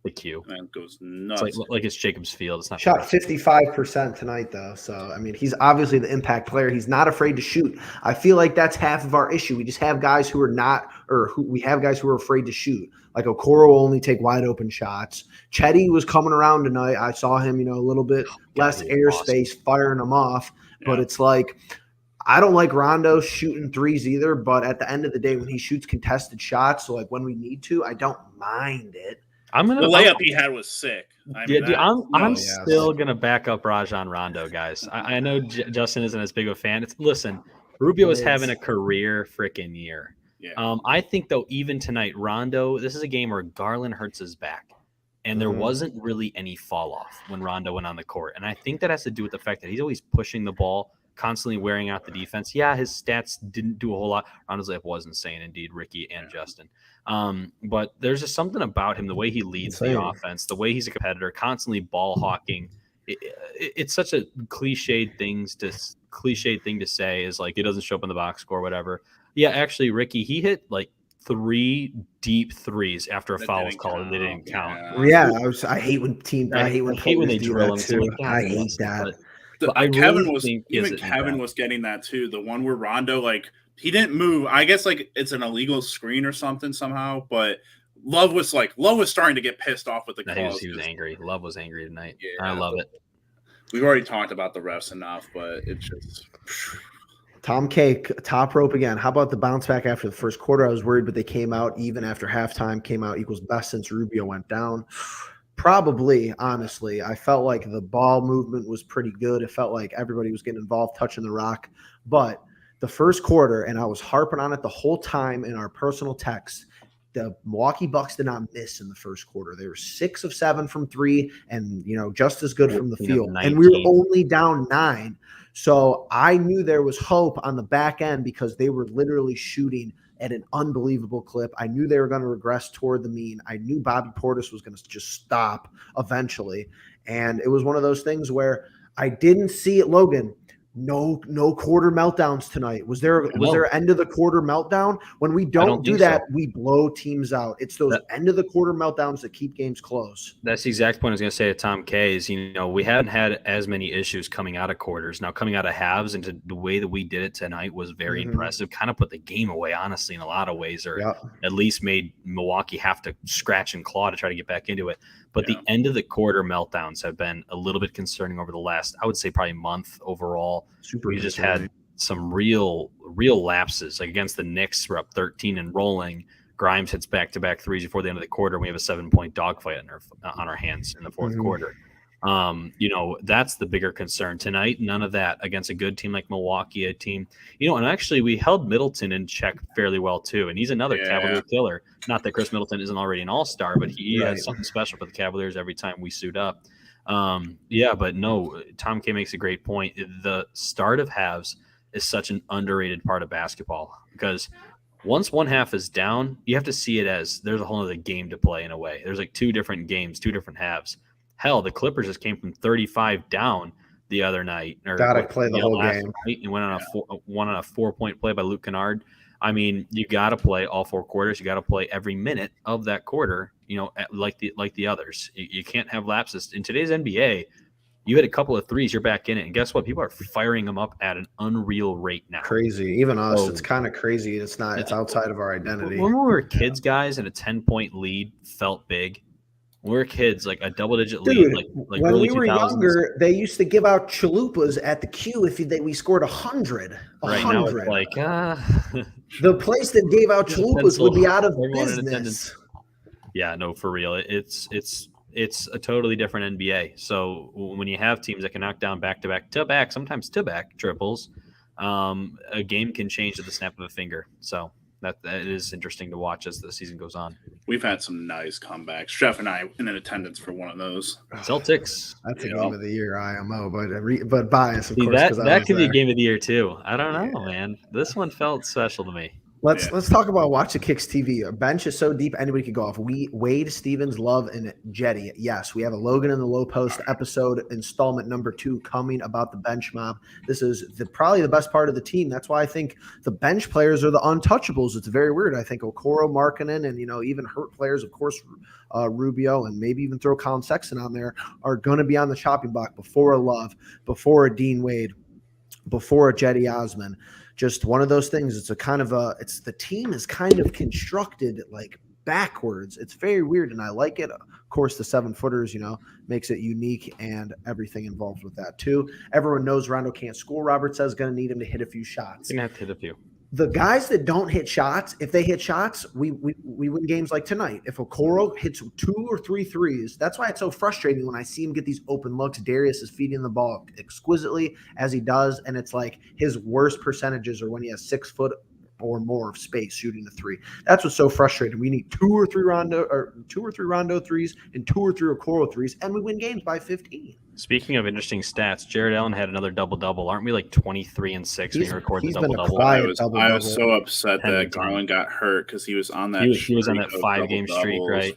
The Q. Man goes nuts. It's like it's Jacobs Field. It's not shot 55% tonight though. So I mean, he's obviously the impact player. He's not afraid to shoot. I feel like that's half of our issue. We just have guys who are not, or we have guys who are afraid to shoot. Like Okoro will only take wide open shots. Chetty was coming around tonight. I saw him, a little bit less airspace, firing them off. Yeah. But it's like, I don't like Rondo shooting threes either. But at the end of the day, when he shoots contested shots, so like when we need to, I don't mind it. The layup he had was sick. I'm still gonna back up Rajon Rondo, guys. I know Justin isn't as big of a fan. Listen, Rubio is having a career freaking year. Yeah. I think though, even tonight, Rondo. This is a game where Garland hurts his back, and there wasn't really any fall off when Rondo went on the court. And I think that has to do with the fact that he's always pushing the ball, constantly wearing out the defense. Yeah, his stats didn't do a whole lot. Rondo's layup was insane, indeed, Ricky and Justin. But there's just something about him, the way he leads the offense, the way he's a competitor, constantly ball hawking. It's such a cliched thing to say is like he doesn't show up in the box score, whatever. Yeah, actually, Ricky, he hit like 3 deep threes after a foul was called and they didn't count. Yeah, I hate when they drill him too. I hate that. Kevin was getting that too. The one where Rondo he didn't move. I guess it's an illegal screen or something somehow. But Love was starting to get pissed off with the calls. He was angry. Love was angry tonight. Yeah, I love it. We've already talked about the refs enough, but it's just. Tom K, top rope again. How about the bounce back after the first quarter? I was worried, but they came out even after halftime. Came out equals best since Rubio went down. Probably, honestly. I felt like the ball movement was pretty good. It felt like everybody was getting involved, touching the rock. But the first quarter, and I was harping on it the whole time in our personal text, the Milwaukee Bucks did not miss in the first quarter. They were 6 of 7 from 3 and, just as good from the field. And we were only down 9. So I knew there was hope on the back end because they were literally shooting at an unbelievable clip. I knew they were going to regress toward the mean. I knew Bobby Portis was going to just stop eventually. And it was one of those things where I didn't see it, Logan. No quarter meltdowns tonight. Was there an end of the quarter meltdown? When we don't do that, we blow teams out. It's those end of the quarter meltdowns that keep games close. That's the exact point I was going to say to Tom K is, we haven't had as many issues coming out of quarters. Now coming out of halves, and the way that we did it tonight was very impressive. Kind of put the game away, honestly, in a lot of ways, or at least made Milwaukee have to scratch and claw to try to get back into it. But the end of the quarter meltdowns have been a little bit concerning over the last, I would say, probably month overall. We just had some real lapses. Like against the Knicks, we're up 13 and rolling. Grimes hits back-to-back threes before the end of the quarter. And we have a 7-point dogfight on our hands in the fourth quarter. That's the bigger concern tonight. None of that against a good team like Milwaukee, a team, and actually we held Middleton in check fairly well too. And he's another Cavalier killer. Not that Chris Middleton isn't already an all-star, but he has something special for the Cavaliers every time we suit up. But no, Tom K makes a great point. The start of halves is such an underrated part of basketball because once one half is down, you have to see it as there's a whole other game to play in a way. There's like 2 different games, 2 different halves. Hell, the Clippers just came from 35 down the other night. Gotta play the whole game. And went on a 4-point play by Luke Kennard. I mean, you got to play all 4 quarters. You got to play every minute of that quarter. Like the others. You can't have lapses in today's NBA. You hit a couple of threes, you're back in it, and guess what? People are firing them up at an unreal rate now. Crazy, even us. It's kind of crazy. It's not. It's outside of our identity. When we were kids, guys, and a 10-point lead felt big. When we were kids, like a double-digit lead, like when early we were 2000s. younger, they used to give out chalupas at the queue if we scored 100. Right now, it's like the place that gave out chalupas would be out of business. Yeah, no, for real. It's a totally different NBA. So when you have teams that can knock down back-to-back, sometimes to-back triples, a game can change at the snap of a finger. So that is interesting to watch as the season goes on. We've had some nice comebacks. Jeff and I in attendance for one of those. Celtics. That's a game of the year, IMO, but bias, of course. That could be a game of the year too. I don't know, man. This one felt special to me. Let's talk about Watch the Kicks TV. Our bench is so deep, anybody could go off. Wade, Stevens, Love, and Jetty. Yes, we have a Logan in the Low Post episode, installment number 2, coming about the bench mob. This is probably the best part of the team. That's why I think the bench players are the untouchables. It's very weird. I think Okoro, Markkanen, and even hurt players, of course, Rubio, and maybe even throw Colin Sexton on there, are going to be on the chopping block before a Love, before a Dean Wade, before a Jetty Osman. Just one of those things. It's the team is kind of constructed like backwards. It's very weird, and I like it. Of course, the 7-footers, makes it unique, and everything involved with that too. Everyone knows Rondo can't score. Robert says going to need him to hit a few shots. He's going to have to hit a few. The guys that don't hit shots, if they hit shots, we win games like tonight. If Okoro hits 2 or 3 threes, that's why it's so frustrating when I see him get these open looks. Darius is feeding the ball exquisitely as he does, and it's like his worst percentages are when he has 6 foot or more of space shooting the 3. That's what's so frustrating. We need 2 or 3 Rondo threes and 2 or 3 Okoro threes, and we win games by 15. Speaking of interesting stats, Jared Allen had another double-double. Aren't we like 23 and 6 when he records the double-double? I was so upset that Garland got hurt because he was on that. He was on that 5-game streak, right?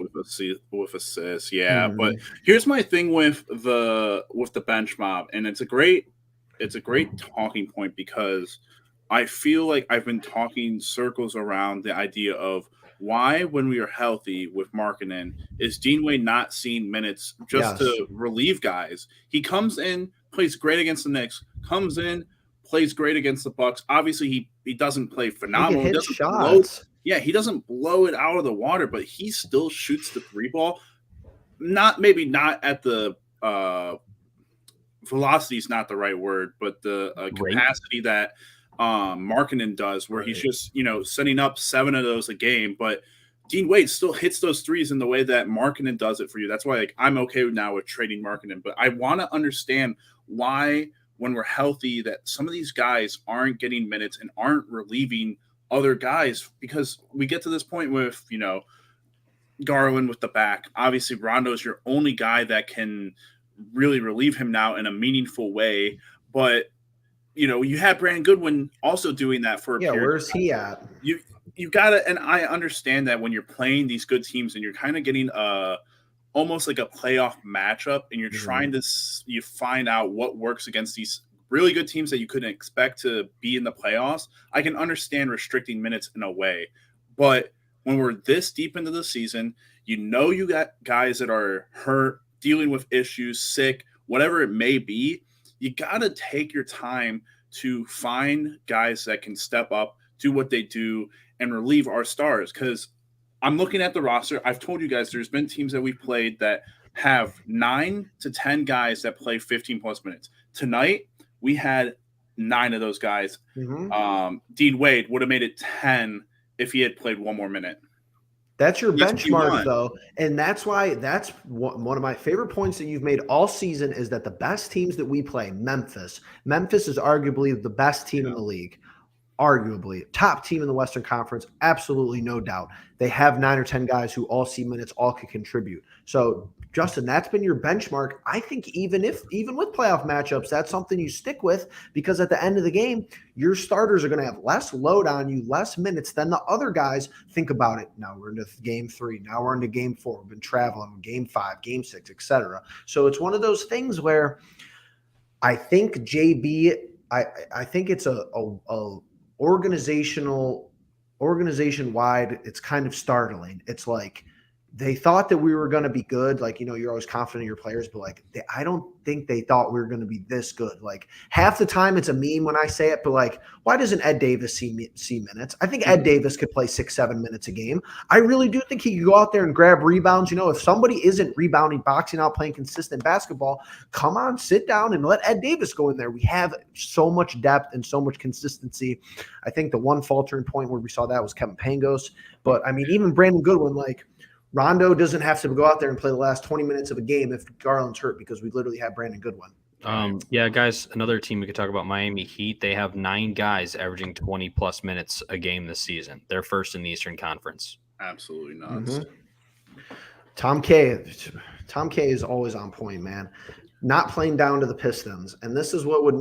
With assists, yeah. But here's my thing with the bench mob, and it's a great talking point because I feel like I've been talking circles around the idea of why, when we are healthy with Markkanen, is Dean Wade not seeing minutes just to relieve guys? He comes in, plays great against the Knicks, comes in, plays great against the Bucks. Obviously, he doesn't play phenomenal. He doesn't blow it out of the water, but he still shoots the 3 ball. Maybe not at the velocity is not the right word, but the capacity that Markkanen does, where he's just setting up 7 of those a game. But Dean Wade still hits those threes in the way that Markkanen does it for you. That's why I'm okay now with trading Markkanen. But I want to understand why, when we're healthy, that some of these guys aren't getting minutes and aren't relieving other guys, because we get to this point with, Garland with the back. Obviously, Rondo is your only guy that can really relieve him now in a meaningful way. But, you had Brandon Goodwin also doing that for a period. Where's he at? You got to, and I understand that when you're playing these good teams and you're kind of getting almost like a playoff matchup, and you're trying to you find out what works against these really good teams that you couldn't expect to be in the playoffs. I can understand restricting minutes in a way, but when we're this deep into the season, you got guys that are hurt, dealing with issues, sick, whatever it may be. You got to take your time to find guys that can step up, do what they do, and relieve our stars. Because I'm looking at the roster. I've told you guys there's been teams that we've played that have 9 to 10 guys that play 15-plus minutes. Tonight, we had 9 of those guys. Dean Wade would have made it 10 if he had played one more minute. That's your benchmark, though. And that's why that's one of my favorite points that you've made all season, is that the best teams that we play, Memphis is arguably the best team in the league. Arguably top team in the Western Conference, absolutely no doubt. They have 9 or 10 guys who all see minutes, all can contribute. So, Justin, that's been your benchmark. I think even with playoff matchups, that's something you stick with, because at the end of the game, your starters are going to have less load on you, less minutes than the other guys. Think about it. Now we're into game 3. Now we're into game 4. We've been traveling, game 5, game 6, etc. So it's one of those things where I think JB, I think it's a organization-wide, it's kind of startling. It's like they thought that we were going to be good. Like, you're always confident in your players, but I don't think they thought we were going to be this good. Like, half the time it's a meme when I say it, but why doesn't Ed Davis see minutes? I think Ed Davis could play 6-7 minutes a game. I really do think he could go out there and grab rebounds. If somebody isn't rebounding, boxing out, playing consistent basketball, come on, sit down and let Ed Davis go in there. We have so much depth and so much consistency. I think the one faltering point where we saw that was Kevin Pangos. But, even Brandon Goodwin, Rondo doesn't have to go out there and play the last 20 minutes of a game if Garland's hurt, because we literally have Brandon Goodwin. Guys, another team we could talk about, Miami Heat. They have 9 guys averaging 20-plus minutes a game this season. They're first in the Eastern Conference. Absolutely nuts. Tom K is always on point, man. Not playing down to the Pistons. And this is what would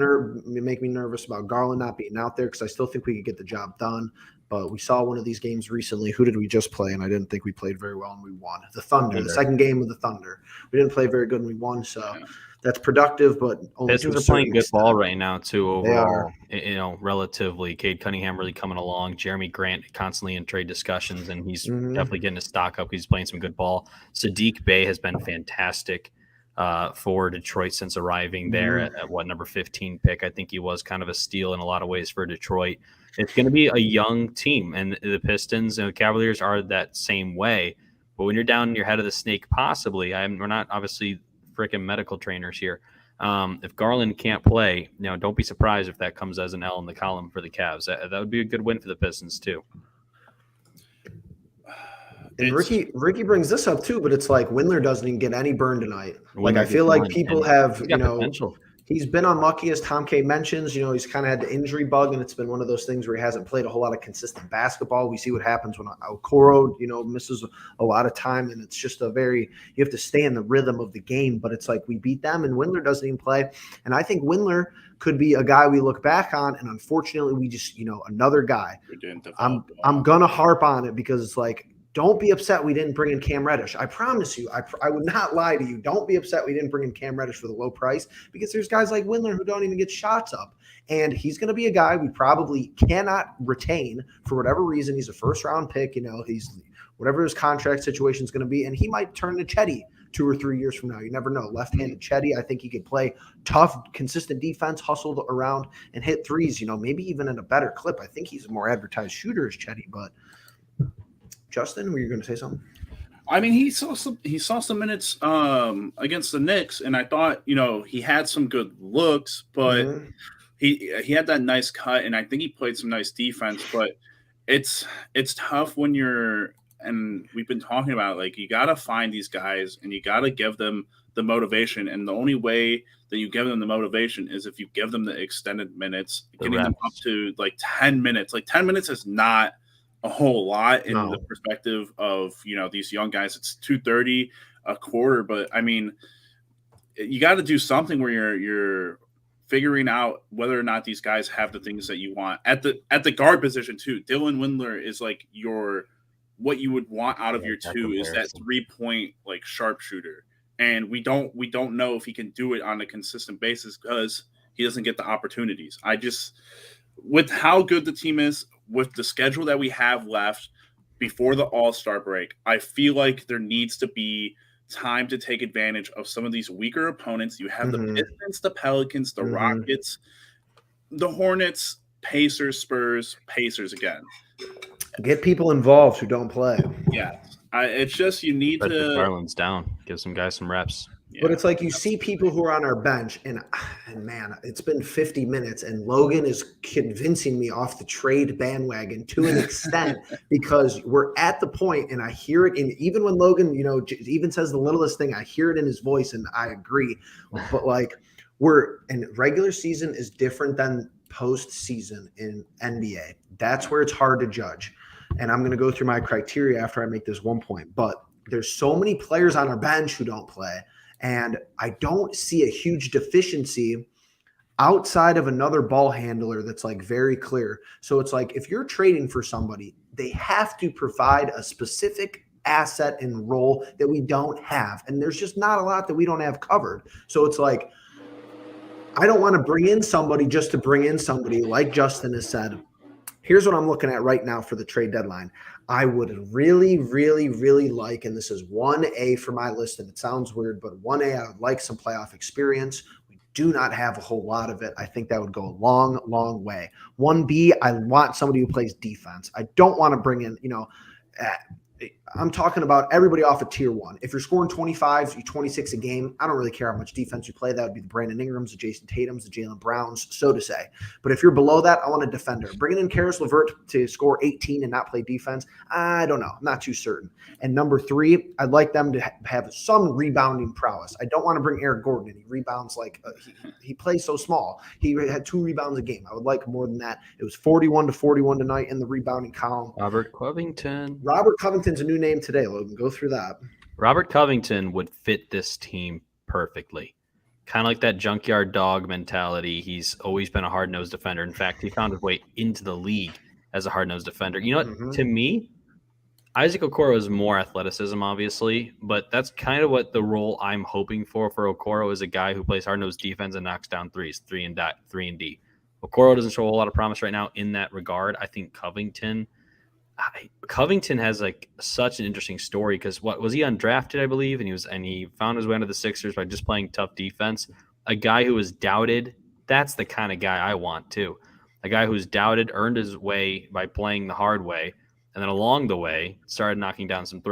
make me nervous about Garland not being out there, because I still think we could get the job done. But we saw one of these games recently. Who did we just play? And I didn't think we played very well, and we won. The Thunder, the second game of the Thunder. We didn't play very good, and we won. So that's productive, but only Pistons are playing good ball right now, too, overall. They are. Relatively. Cade Cunningham really coming along. Jeremy Grant constantly in trade discussions, and he's definitely getting his stock up. He's playing some good ball. Sadiq Bey has been fantastic for Detroit since arriving there at number 15 pick. I think he was kind of a steal in a lot of ways for Detroit. It's going to be a young team, and the Pistons and the Cavaliers are that same way. But when you're down in your head of the snake, possibly, we're not obviously freaking medical trainers here. If Garland can't play, don't be surprised if that comes as an L in the column for the Cavs. That would be a good win for the Pistons too. And Ricky brings this up too, but it's like Windler doesn't even get any burn tonight. I feel like people have, potential. He's been unlucky, as Tom K mentions. He's kind of had the injury bug, and it's been one of those things where he hasn't played a whole lot of consistent basketball. We see what happens when Okoro, misses a lot of time, and it's just you have to stay in the rhythm of the game. But it's like we beat them, and Windler doesn't even play. And I think Windler could be a guy we look back on, and unfortunately, we just, another guy. I'm gonna harp on it because it's like, don't be upset we didn't bring in Cam Reddish. I promise you, I would not lie to you. Don't be upset we didn't bring in Cam Reddish for the low price, because there's guys like Windler who don't even get shots up. And he's going to be a guy we probably cannot retain for whatever reason. He's a first-round pick. He's whatever his contract situation is going to be, and he might turn to Chetty 2 or 3 years from now. You never know. Left-handed Chetty, I think he could play tough, consistent defense, hustle around, and hit threes, maybe even at a better clip. I think he's a more advertised shooter as Chetty, but – Justin, were you going to say something? He saw some minutes against the Knicks, and I thought, he had some good looks, but he had that nice cut, and I think he played some nice defense. But it's tough when you're and we've been talking about, like, you got to find these guys and you got to give them the motivation. And the only way that you give them the motivation is if you give them the extended minutes, getting them up to like 10 minutes. Like 10 minutes is not a whole lot in the perspective of, these young guys. It's 230 a quarter, but I mean, you got to do something where you're figuring out whether or not these guys have the things that you want at the guard position too. Dylan Windler is like what you would want out of your two is that 3-point like sharpshooter. And we don't know if he can do it on a consistent basis because he doesn't get the opportunities. With how good the team is, with the schedule that we have left before the All-Star break, I feel like there needs to be time to take advantage of some of these weaker opponents. You have the Pistons, the Pelicans, the Rockets, the Hornets, Pacers, Spurs, Pacers again. Get people involved who don't play. Yeah. It's just you need to. Garland's down. Give some guys some reps. Yeah. But it's like you see people who are on our bench, and man, it's been 50 minutes, and Logan is convincing me off the trade bandwagon to an extent because we're at the point, and I hear it, and even when Logan, even says the littlest thing, I hear it in his voice, and I agree. But like regular season is different than postseason in NBA. That's where it's hard to judge. And I'm going to go through my criteria after I make this one point. But there's so many players on our bench who don't play. And I don't see a huge deficiency outside of another ball handler that's like very clear. So it's like if you're trading for somebody, they have to provide a specific asset and role that we don't have. And there's just not a lot that we don't have covered. So it's like I don't want to bring in somebody just to bring in somebody, like Justin has said. Here's what I'm looking at right now for the trade deadline. I would really, really, really like, and this is 1A for my list, and it sounds weird, but 1A, I would like some playoff experience. We do not have a whole lot of it. I think that would go a long, long way. 1B, I want somebody who plays defense. I don't want to bring in, I'm talking about everybody off of tier 1. If you're scoring 25, 26 a game, I don't really care how much defense you play. That would be the Brandon Ingrams, the Jason Tatums, the Jaylen Browns, so to say. But if you're below that, I want a defender. Bringing in Karis LeVert to score 18 and not play defense, I don't know. I'm not too certain. And number 3, I'd like them to have some rebounding prowess. I don't want to bring Eric Gordon in. He rebounds like he plays so small. He had 2 rebounds a game. I would like more than that. It was 41-41 tonight in the rebounding column. Robert Covington's a new name today, Logan. Go through that. Robert Covington would fit this team perfectly. Kind of like that junkyard dog mentality. He's always been a hard-nosed defender. In fact, he found his way into the league as a hard-nosed defender. You know what? To me, Isaac Okoro is more athleticism, obviously, but that's kind of what the role I'm hoping for Okoro is a guy who plays hard-nosed defense and knocks down threes, 3 and D. Okoro doesn't show a whole lot of promise right now in that regard. I think Covington has like such an interesting story because what was he undrafted, I believe, and he found his way into the Sixers by just playing tough defense. A guy who was doubted, that's the kind of guy I want too. A guy who's doubted, earned his way by playing the hard way, and then along the way started knocking down some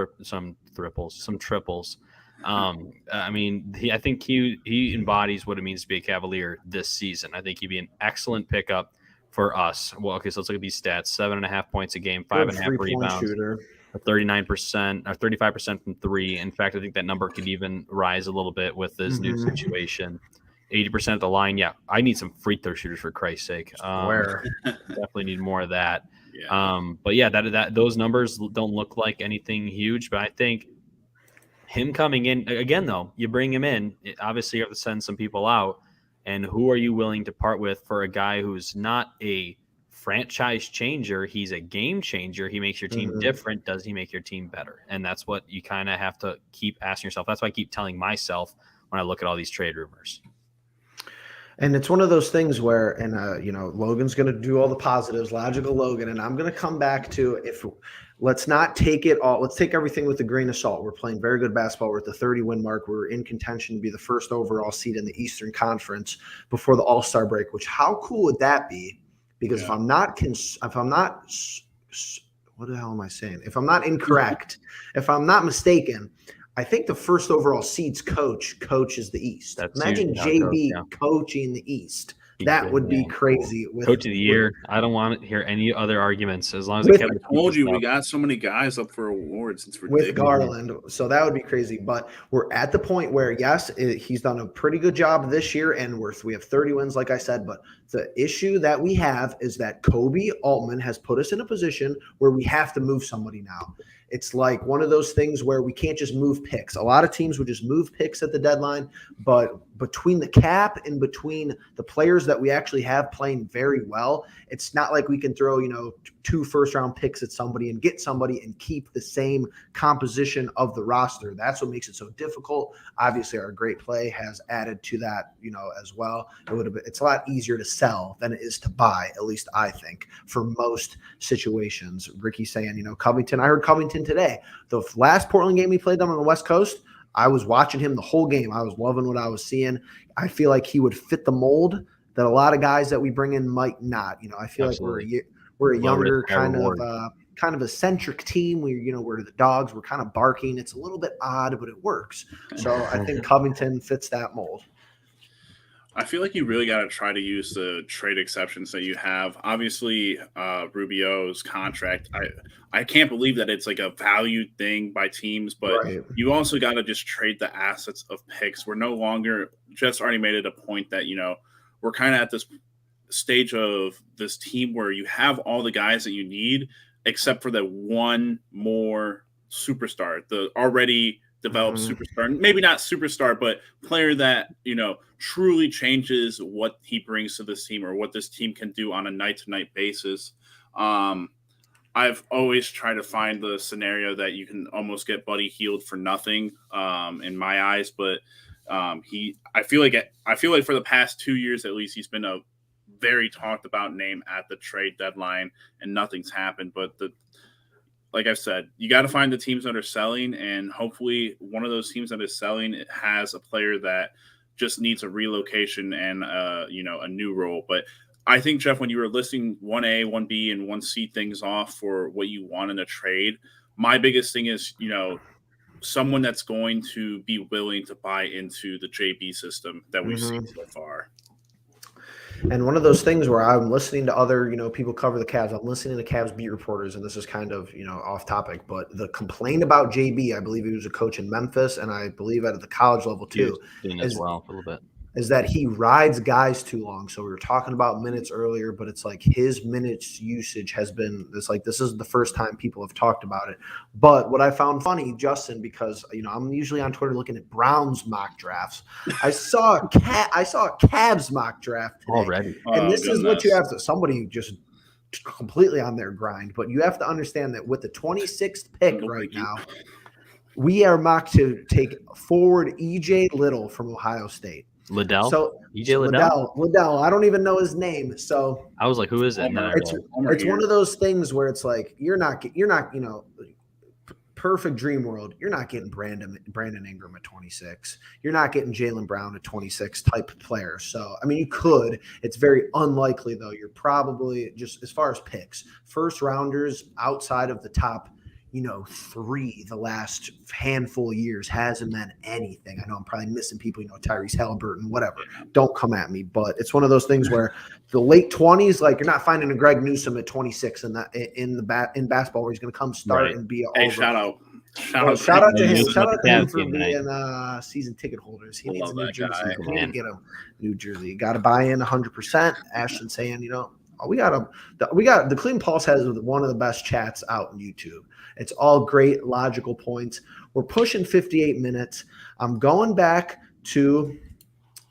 triples. I think he embodies what it means to be a Cavalier this season. I think he'd be an excellent pickup for us. Well, okay, so let's look at these stats. 7.5 points a game, 5.5 rebounds, 39% or 35% from 3. In fact, I think that number could even rise a little bit with this new situation. 80% at the line. Yeah, I need some free throw shooters for Christ's sake. Definitely need more of that. Yeah. But yeah, that those numbers don't look like anything huge. But I think him coming in again, though, you bring him in. Obviously, you have to send some people out. And who are you willing to part with for a guy who's not a franchise changer? He's a game changer. He makes your team different. Does he make your team better? And that's what you kind of have to keep asking yourself. That's why I keep telling myself when I look at all these trade rumors. And it's one of those things where, Logan's going to do all the positives, logical Logan, and I'm going to come back to let's not take it all. Let's take everything with a grain of salt. We're playing very good basketball. We're at the 30-win mark. We're in contention to be the first overall seed in the Eastern Conference before the All-Star break, which how cool would that be? Because if I'm not what the hell am I saying? If I'm not incorrect, if I'm not mistaken, I think the first overall seed's coach coaches the East. Imagine JB coaching the East. That would be crazy. With Coach of the Year. I don't want to hear any other arguments as long as I told you we got so many guys up for awards. It's ridiculous. With Garland. So that would be crazy. But we're at the point where, yes, he's done a pretty good job this year, and we have 30 wins, like I said. But the issue that we have is that Kobe Altman has put us in a position where we have to move somebody now. It's like one of those things where we can't just move picks. A lot of teams would just move picks at the deadline, but between the cap and between the players that we actually have playing very well, it's not like we can throw, 2 first-round picks at somebody and get somebody and keep the same composition of the roster. That's what makes it so difficult. Obviously, our great play has added to that, as well. It's a lot easier to sell than it is to buy, at least I think, for most situations. Ricky's saying, Covington. I heard Covington today. The last Portland game we played them on the West Coast, I was watching him the whole game. I was loving what I was seeing. I feel like he would fit the mold that a lot of guys that we bring in might not. I feel Absolutely. Like we're a younger kind of eccentric team. We're the dogs. We're kind of barking. It's a little bit odd, but it works. So I think Covington fits that mold. I feel like you really got to try to use the trade exceptions that you have. Obviously, Rubio's contract, I can't believe that it's like a valued thing by teams, but you also got to just trade the assets of picks. We're no longer just already made it a point that, we're kind of at this stage of this team where you have all the guys that you need, except for the one more superstar, the already developed superstar, maybe not superstar, but player that, truly changes what he brings to this team or what this team can do on a night-to-night basis. I've always tried to find the scenario that you can almost get Buddy Hield for nothing, in my eyes, but I feel like for the past 2 years at least, he's been a very talked about name at the trade deadline, and nothing's happened. But like I've said, you got to find the teams that are selling, and hopefully one of those teams that is selling, it has a player that just needs a relocation and a new role. But I think, Jeff, when you were listing 1A, 1B, and 1C things off for what you want in a trade, my biggest thing is, someone that's going to be willing to buy into the JB system that we've seen so far. And one of those things where I'm listening to other, people cover the Cavs. I'm listening to Cavs beat reporters, and this is kind of, off topic, but the complaint about JB, I believe he was a coach in Memphis, and I believe at the college level too, as well a little bit, is that he rides guys too long. So we were talking about minutes earlier, but it's like his minutes usage has been this is the first time people have talked about it. But what I found funny, Justin, because I'm usually on Twitter looking at Browns mock drafts. I saw a Cavs mock draft today. Already. And this is what you have to, somebody just completely on their grind, but you have to understand that with the 26th pick right now, we are mocked to take forward EJ Little from Ohio State. Liddell? So EJ Liddell. I don't even know his name. So I was like, who is it? It's one of those things where it's like you're not perfect dream world. You're not getting Brandon Ingram at 26. You're not getting Jaylen Brown at 26 type of player. So I mean, you could. It's very unlikely though. You're probably, just as far as picks, first rounders outside of the top 3 the last handful of years hasn't meant anything. I know I'm probably missing people, Tyrese Halliburton, whatever. Don't come at me. But it's one of those things where the late 20s, like you're not finding a Greg Newsome at 26 in basketball where he's going to come start and be all shout out to him. Shout out to him for being season ticket holders. He needs a New Jersey. He need to get a New Jersey. Got to buy in 100%. Ashton saying, we got the Cleveland Pulse has one of the best chats out on YouTube. It's all great logical points. We're pushing 58 minutes. I'm going back to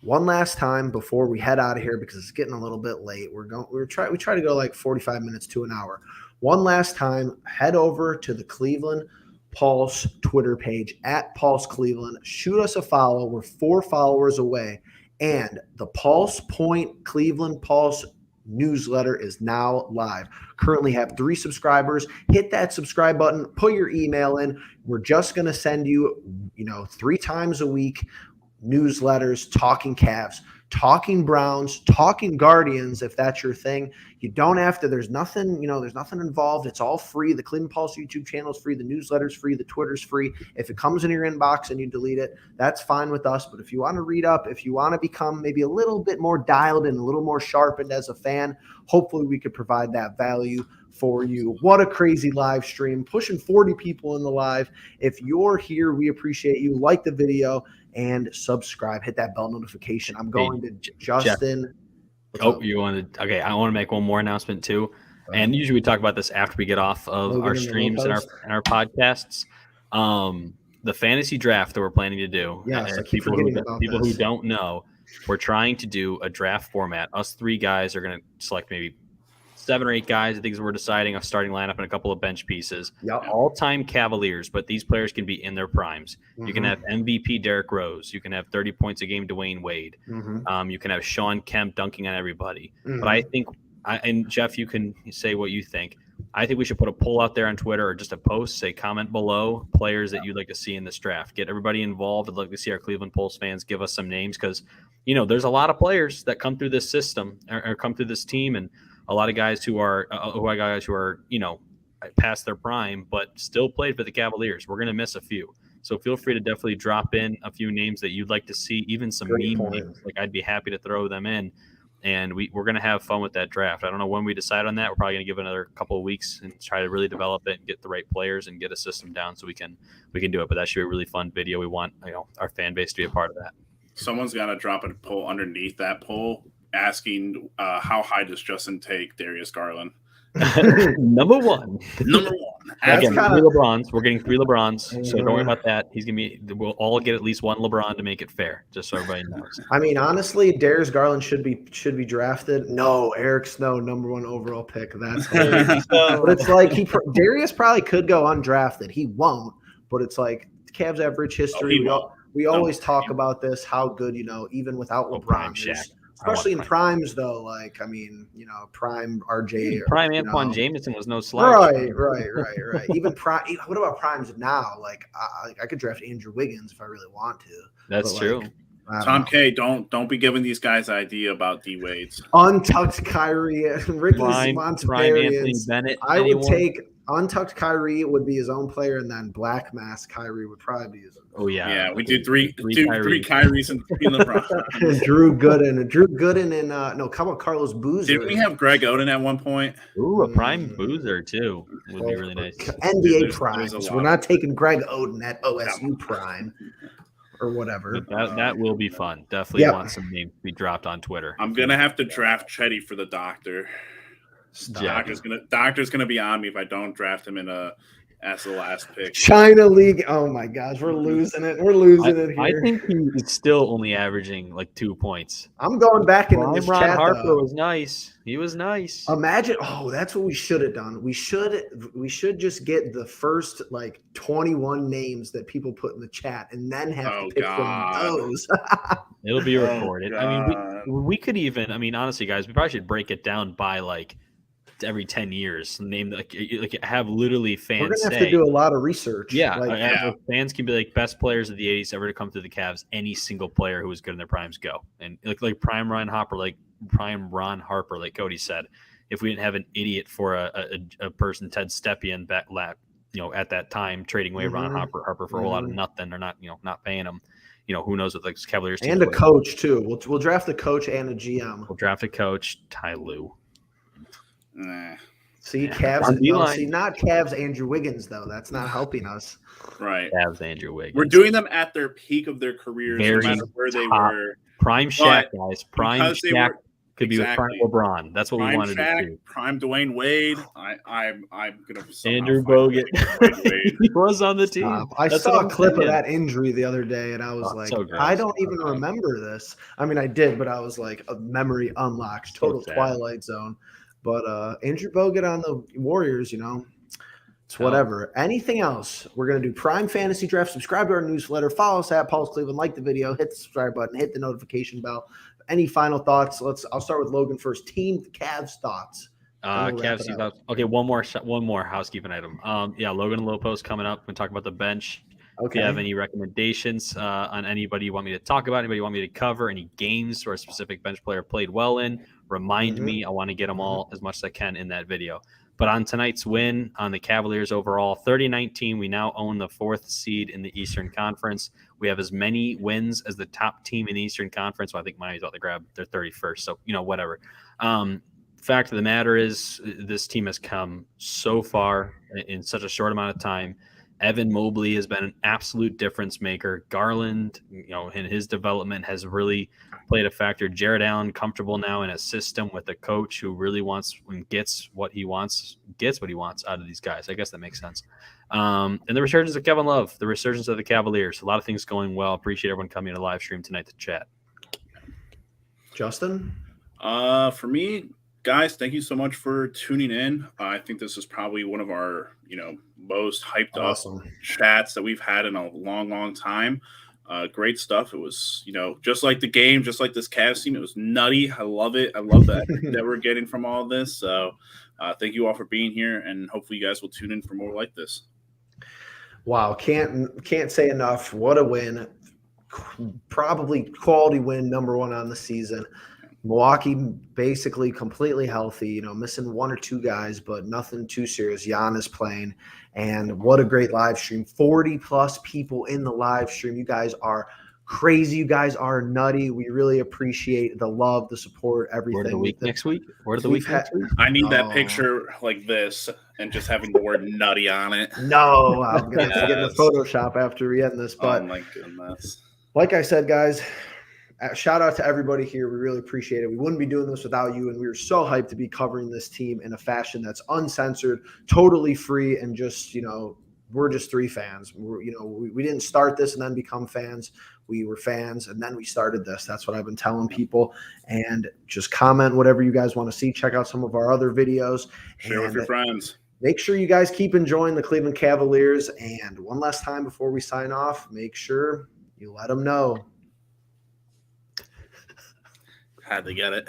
one last time before we head out of here because it's getting a little bit late. We try to go like 45 minutes to an hour. One last time, head over to the Cleveland Pulse Twitter page at Pulse Cleveland. Shoot us a follow. We're 4 followers away, and the Pulse Point Cleveland Pulse newsletter is now live. Currently have 3 subscribers. Hit that subscribe button, put your email in. We're just going to send you, 3 times a week newsletters talking Cavs. talking Browns, talking Guardians, if that's your thing. You don't have to. There's nothing, there's nothing involved. It's all free. The Cleveland Pulse YouTube channel is free. The newsletter's free. The Twitter's free. If it comes in your inbox and you delete it, that's fine with us. But if you want to read up, if you want to become maybe a little bit more dialed in, a little more sharpened as a fan, hopefully we could provide that value for you. What a crazy live stream. Pushing 40 people in the live. If you're here, we appreciate you. Like the video and subscribe. Hit that bell notification. I'm going to Justin. You wanted? Okay, I want to make one more announcement too. And usually we talk about this after we get off of our streams and our podcasts. The fantasy draft that we're planning to do. Yes, people who don't know, we're trying to do a draft format. Us 3 guys are going to select maybe 7 or 8 guys. I think we're deciding a starting lineup and a couple of bench pieces. Yep. All-time Cavaliers, but these players can be in their primes. Mm-hmm. You can have MVP Derrick Rose. You can have 30 points a game Dwayne Wade. Mm-hmm. You can have Sean Kemp dunking on everybody. Mm-hmm. But I think, and Jeff, you can say what you think. I think we should put a poll out there on Twitter or just a post, say comment below players that you'd like to see in this draft. Get everybody involved. I'd like to see our Cleveland Pulse fans give us some names because, there's a lot of players that come through this system or come through this team, and a lot of guys who are past their prime but still played for the Cavaliers. We're going to miss a few. So feel free to definitely drop in a few names that you'd like to see, even some meme names. Like I'd be happy to throw them in. And we're going to have fun with that draft. I don't know when we decide on that. We're probably going to give it another couple of weeks and try to really develop it and get the right players and get a system down so we can do it. But that should be a really fun video. We want our fan base to be a part of that. Someone's got to drop a poll underneath that poll asking how high does Justin take Darius Garland? Number one. Again, 3 LeBrons. We're getting 3 LeBrons, so don't worry about that. We'll all get at least 1 LeBron to make it fair, just so everybody knows. I mean, honestly, Darius Garland should be drafted. No, Eric Snow, number 1 overall pick. That's hilarious. But it's like Darius probably could go undrafted. He won't, but it's like the Cavs have rich history. We always talk about this, how good, even without LeBron. Especially in primes, though, prime RJ. Prime Antoine Jameson was no slouch. Right. Even prime. What about primes now? I could draft Andrew Wiggins if I really want to. That's true. Tom K, don't be giving these guys idea about D Wade's. Untucked Kyrie and Ricky Prime Anthony Bennett. I would take untucked Kyrie would be his own player, and then black mask Kyrie would probably be his own. Oh yeah, yeah. We did three Kyries and 3 LeBron. Drew Gooden, and how about Carlos Boozer? Didn't we have Greg Oden at one point? Ooh, a prime Boozer too would be really nice. NBA primes. We're not taking Greg Oden at OSU prime. Or whatever. That will be fun. Definitely want some names to be dropped on Twitter. I'm gonna have to draft Chetty for the doctor. Doctor's gonna be on me if I don't draft him as the last pick. China League. Oh my gosh, we're losing it. We're losing it here. I think he's still only averaging like 2 points. I'm going back into this Ron chat. Harper was nice. He was nice. Imagine. Oh, that's what we should have done. We should just get the first 21 names that people put in the chat, and then have to pick from those. It'll be recorded. We could even. Honestly, guys, we probably should break it down by every 10 years. Name have literally fans. We're gonna have to do a lot of research. Yeah, fans can be best players of the 80s ever to come through the Cavs. Any single player who was good in their primes go, and like prime Ron Harper, like Cody said. If we didn't have an idiot for a person, Ted Stepien, at that time trading away Ron Harper for a whole lot of nothing, or not paying him. Who knows what the Cavaliers team and a coach too. We'll draft a coach and a GM. We'll draft a coach, Ty Lue. Nah. See, Cavs. Not Cavs. Andrew Wiggins, though. That's not helping us. Right. Cavs. Andrew Wiggins. We're doing them at their peak of their careers, no matter where they were. Prime Shaq, guys. Prime Shaq could be with Prime LeBron. That's what we wanted to do. Prime Dwayne Wade. I'm gonna. Andrew Bogut. He was on the team. I saw a clip of that injury the other day, and I was I don't even remember this. I did, but I was a memory unlocked. Total Twilight Zone. But Andrew Bogut on the Warriors, it's whatever. Anything else? We're going to do Prime Fantasy Draft. Subscribe to our newsletter. Follow us at Pulse Cleveland. Like the video. Hit the subscribe button. Hit the notification bell. Any final thoughts? I'll start with Logan first. Team Cavs thoughts. Cavs thoughts. Okay, one more housekeeping item. Logan Lopez coming up. We're going to talk about the bench. If you have any recommendations on anybody you want me to talk about, anybody you want me to cover, any games or a specific bench player played well in, remind me. I want to get them all as much as I can in that video. But on tonight's win on the Cavaliers overall, 30-19, we now own the 4th seed in the Eastern Conference. We have as many wins as the top team in the Eastern Conference. So I think Miami's about to grab their 31st. So, whatever. Fact of the matter is this team has come so far in such a short amount of time. Evan Mobley has been an absolute difference maker. Garland, in his development has really played a factor. Jared Allen comfortable now in a system with a coach who really wants and gets what he wants out of these guys. I guess that makes sense. And the resurgence of Kevin Love, the resurgence of the Cavaliers, a lot of things going well. Appreciate everyone coming to the live stream tonight to chat. Justin? For me, guys, thank you so much for tuning in. I think this is probably one of our, most hyped up chats that we've had in a long, long time. Great stuff. It was, just like the game, just like this Cavs team. It was nutty. I love it. I love that that we're getting from all of this. So thank you all for being here, and hopefully you guys will tune in for more like this. Wow, can't say enough. What a win. Probably quality win, number 1 on the season. Milwaukee basically completely healthy, missing 1 or 2 guys, but nothing too serious. Giannis playing, and what a great live stream. 40+ people in the live stream. You guys are crazy. You guys are nutty. We really appreciate the love, the support, everything. Word of the week next week? Word of the week next week? I need that picture like this and just having the word nutty on it. No, I'm going to get in the Photoshop after we end this. But oh, my goodness. Like I said, guys, shout out to everybody here. We really appreciate it. We wouldn't be doing this without you, and we were so hyped to be covering this team in a fashion that's uncensored, totally free, and just, we're just 3 fans. We didn't start this and then become fans. We were fans, and then we started this. That's what I've been telling people. And just comment whatever you guys want to see. Check out some of our other videos. Share with your friends. Make sure you guys keep enjoying the Cleveland Cavaliers. And one last time before we sign off, make sure you let them know. Had to get it.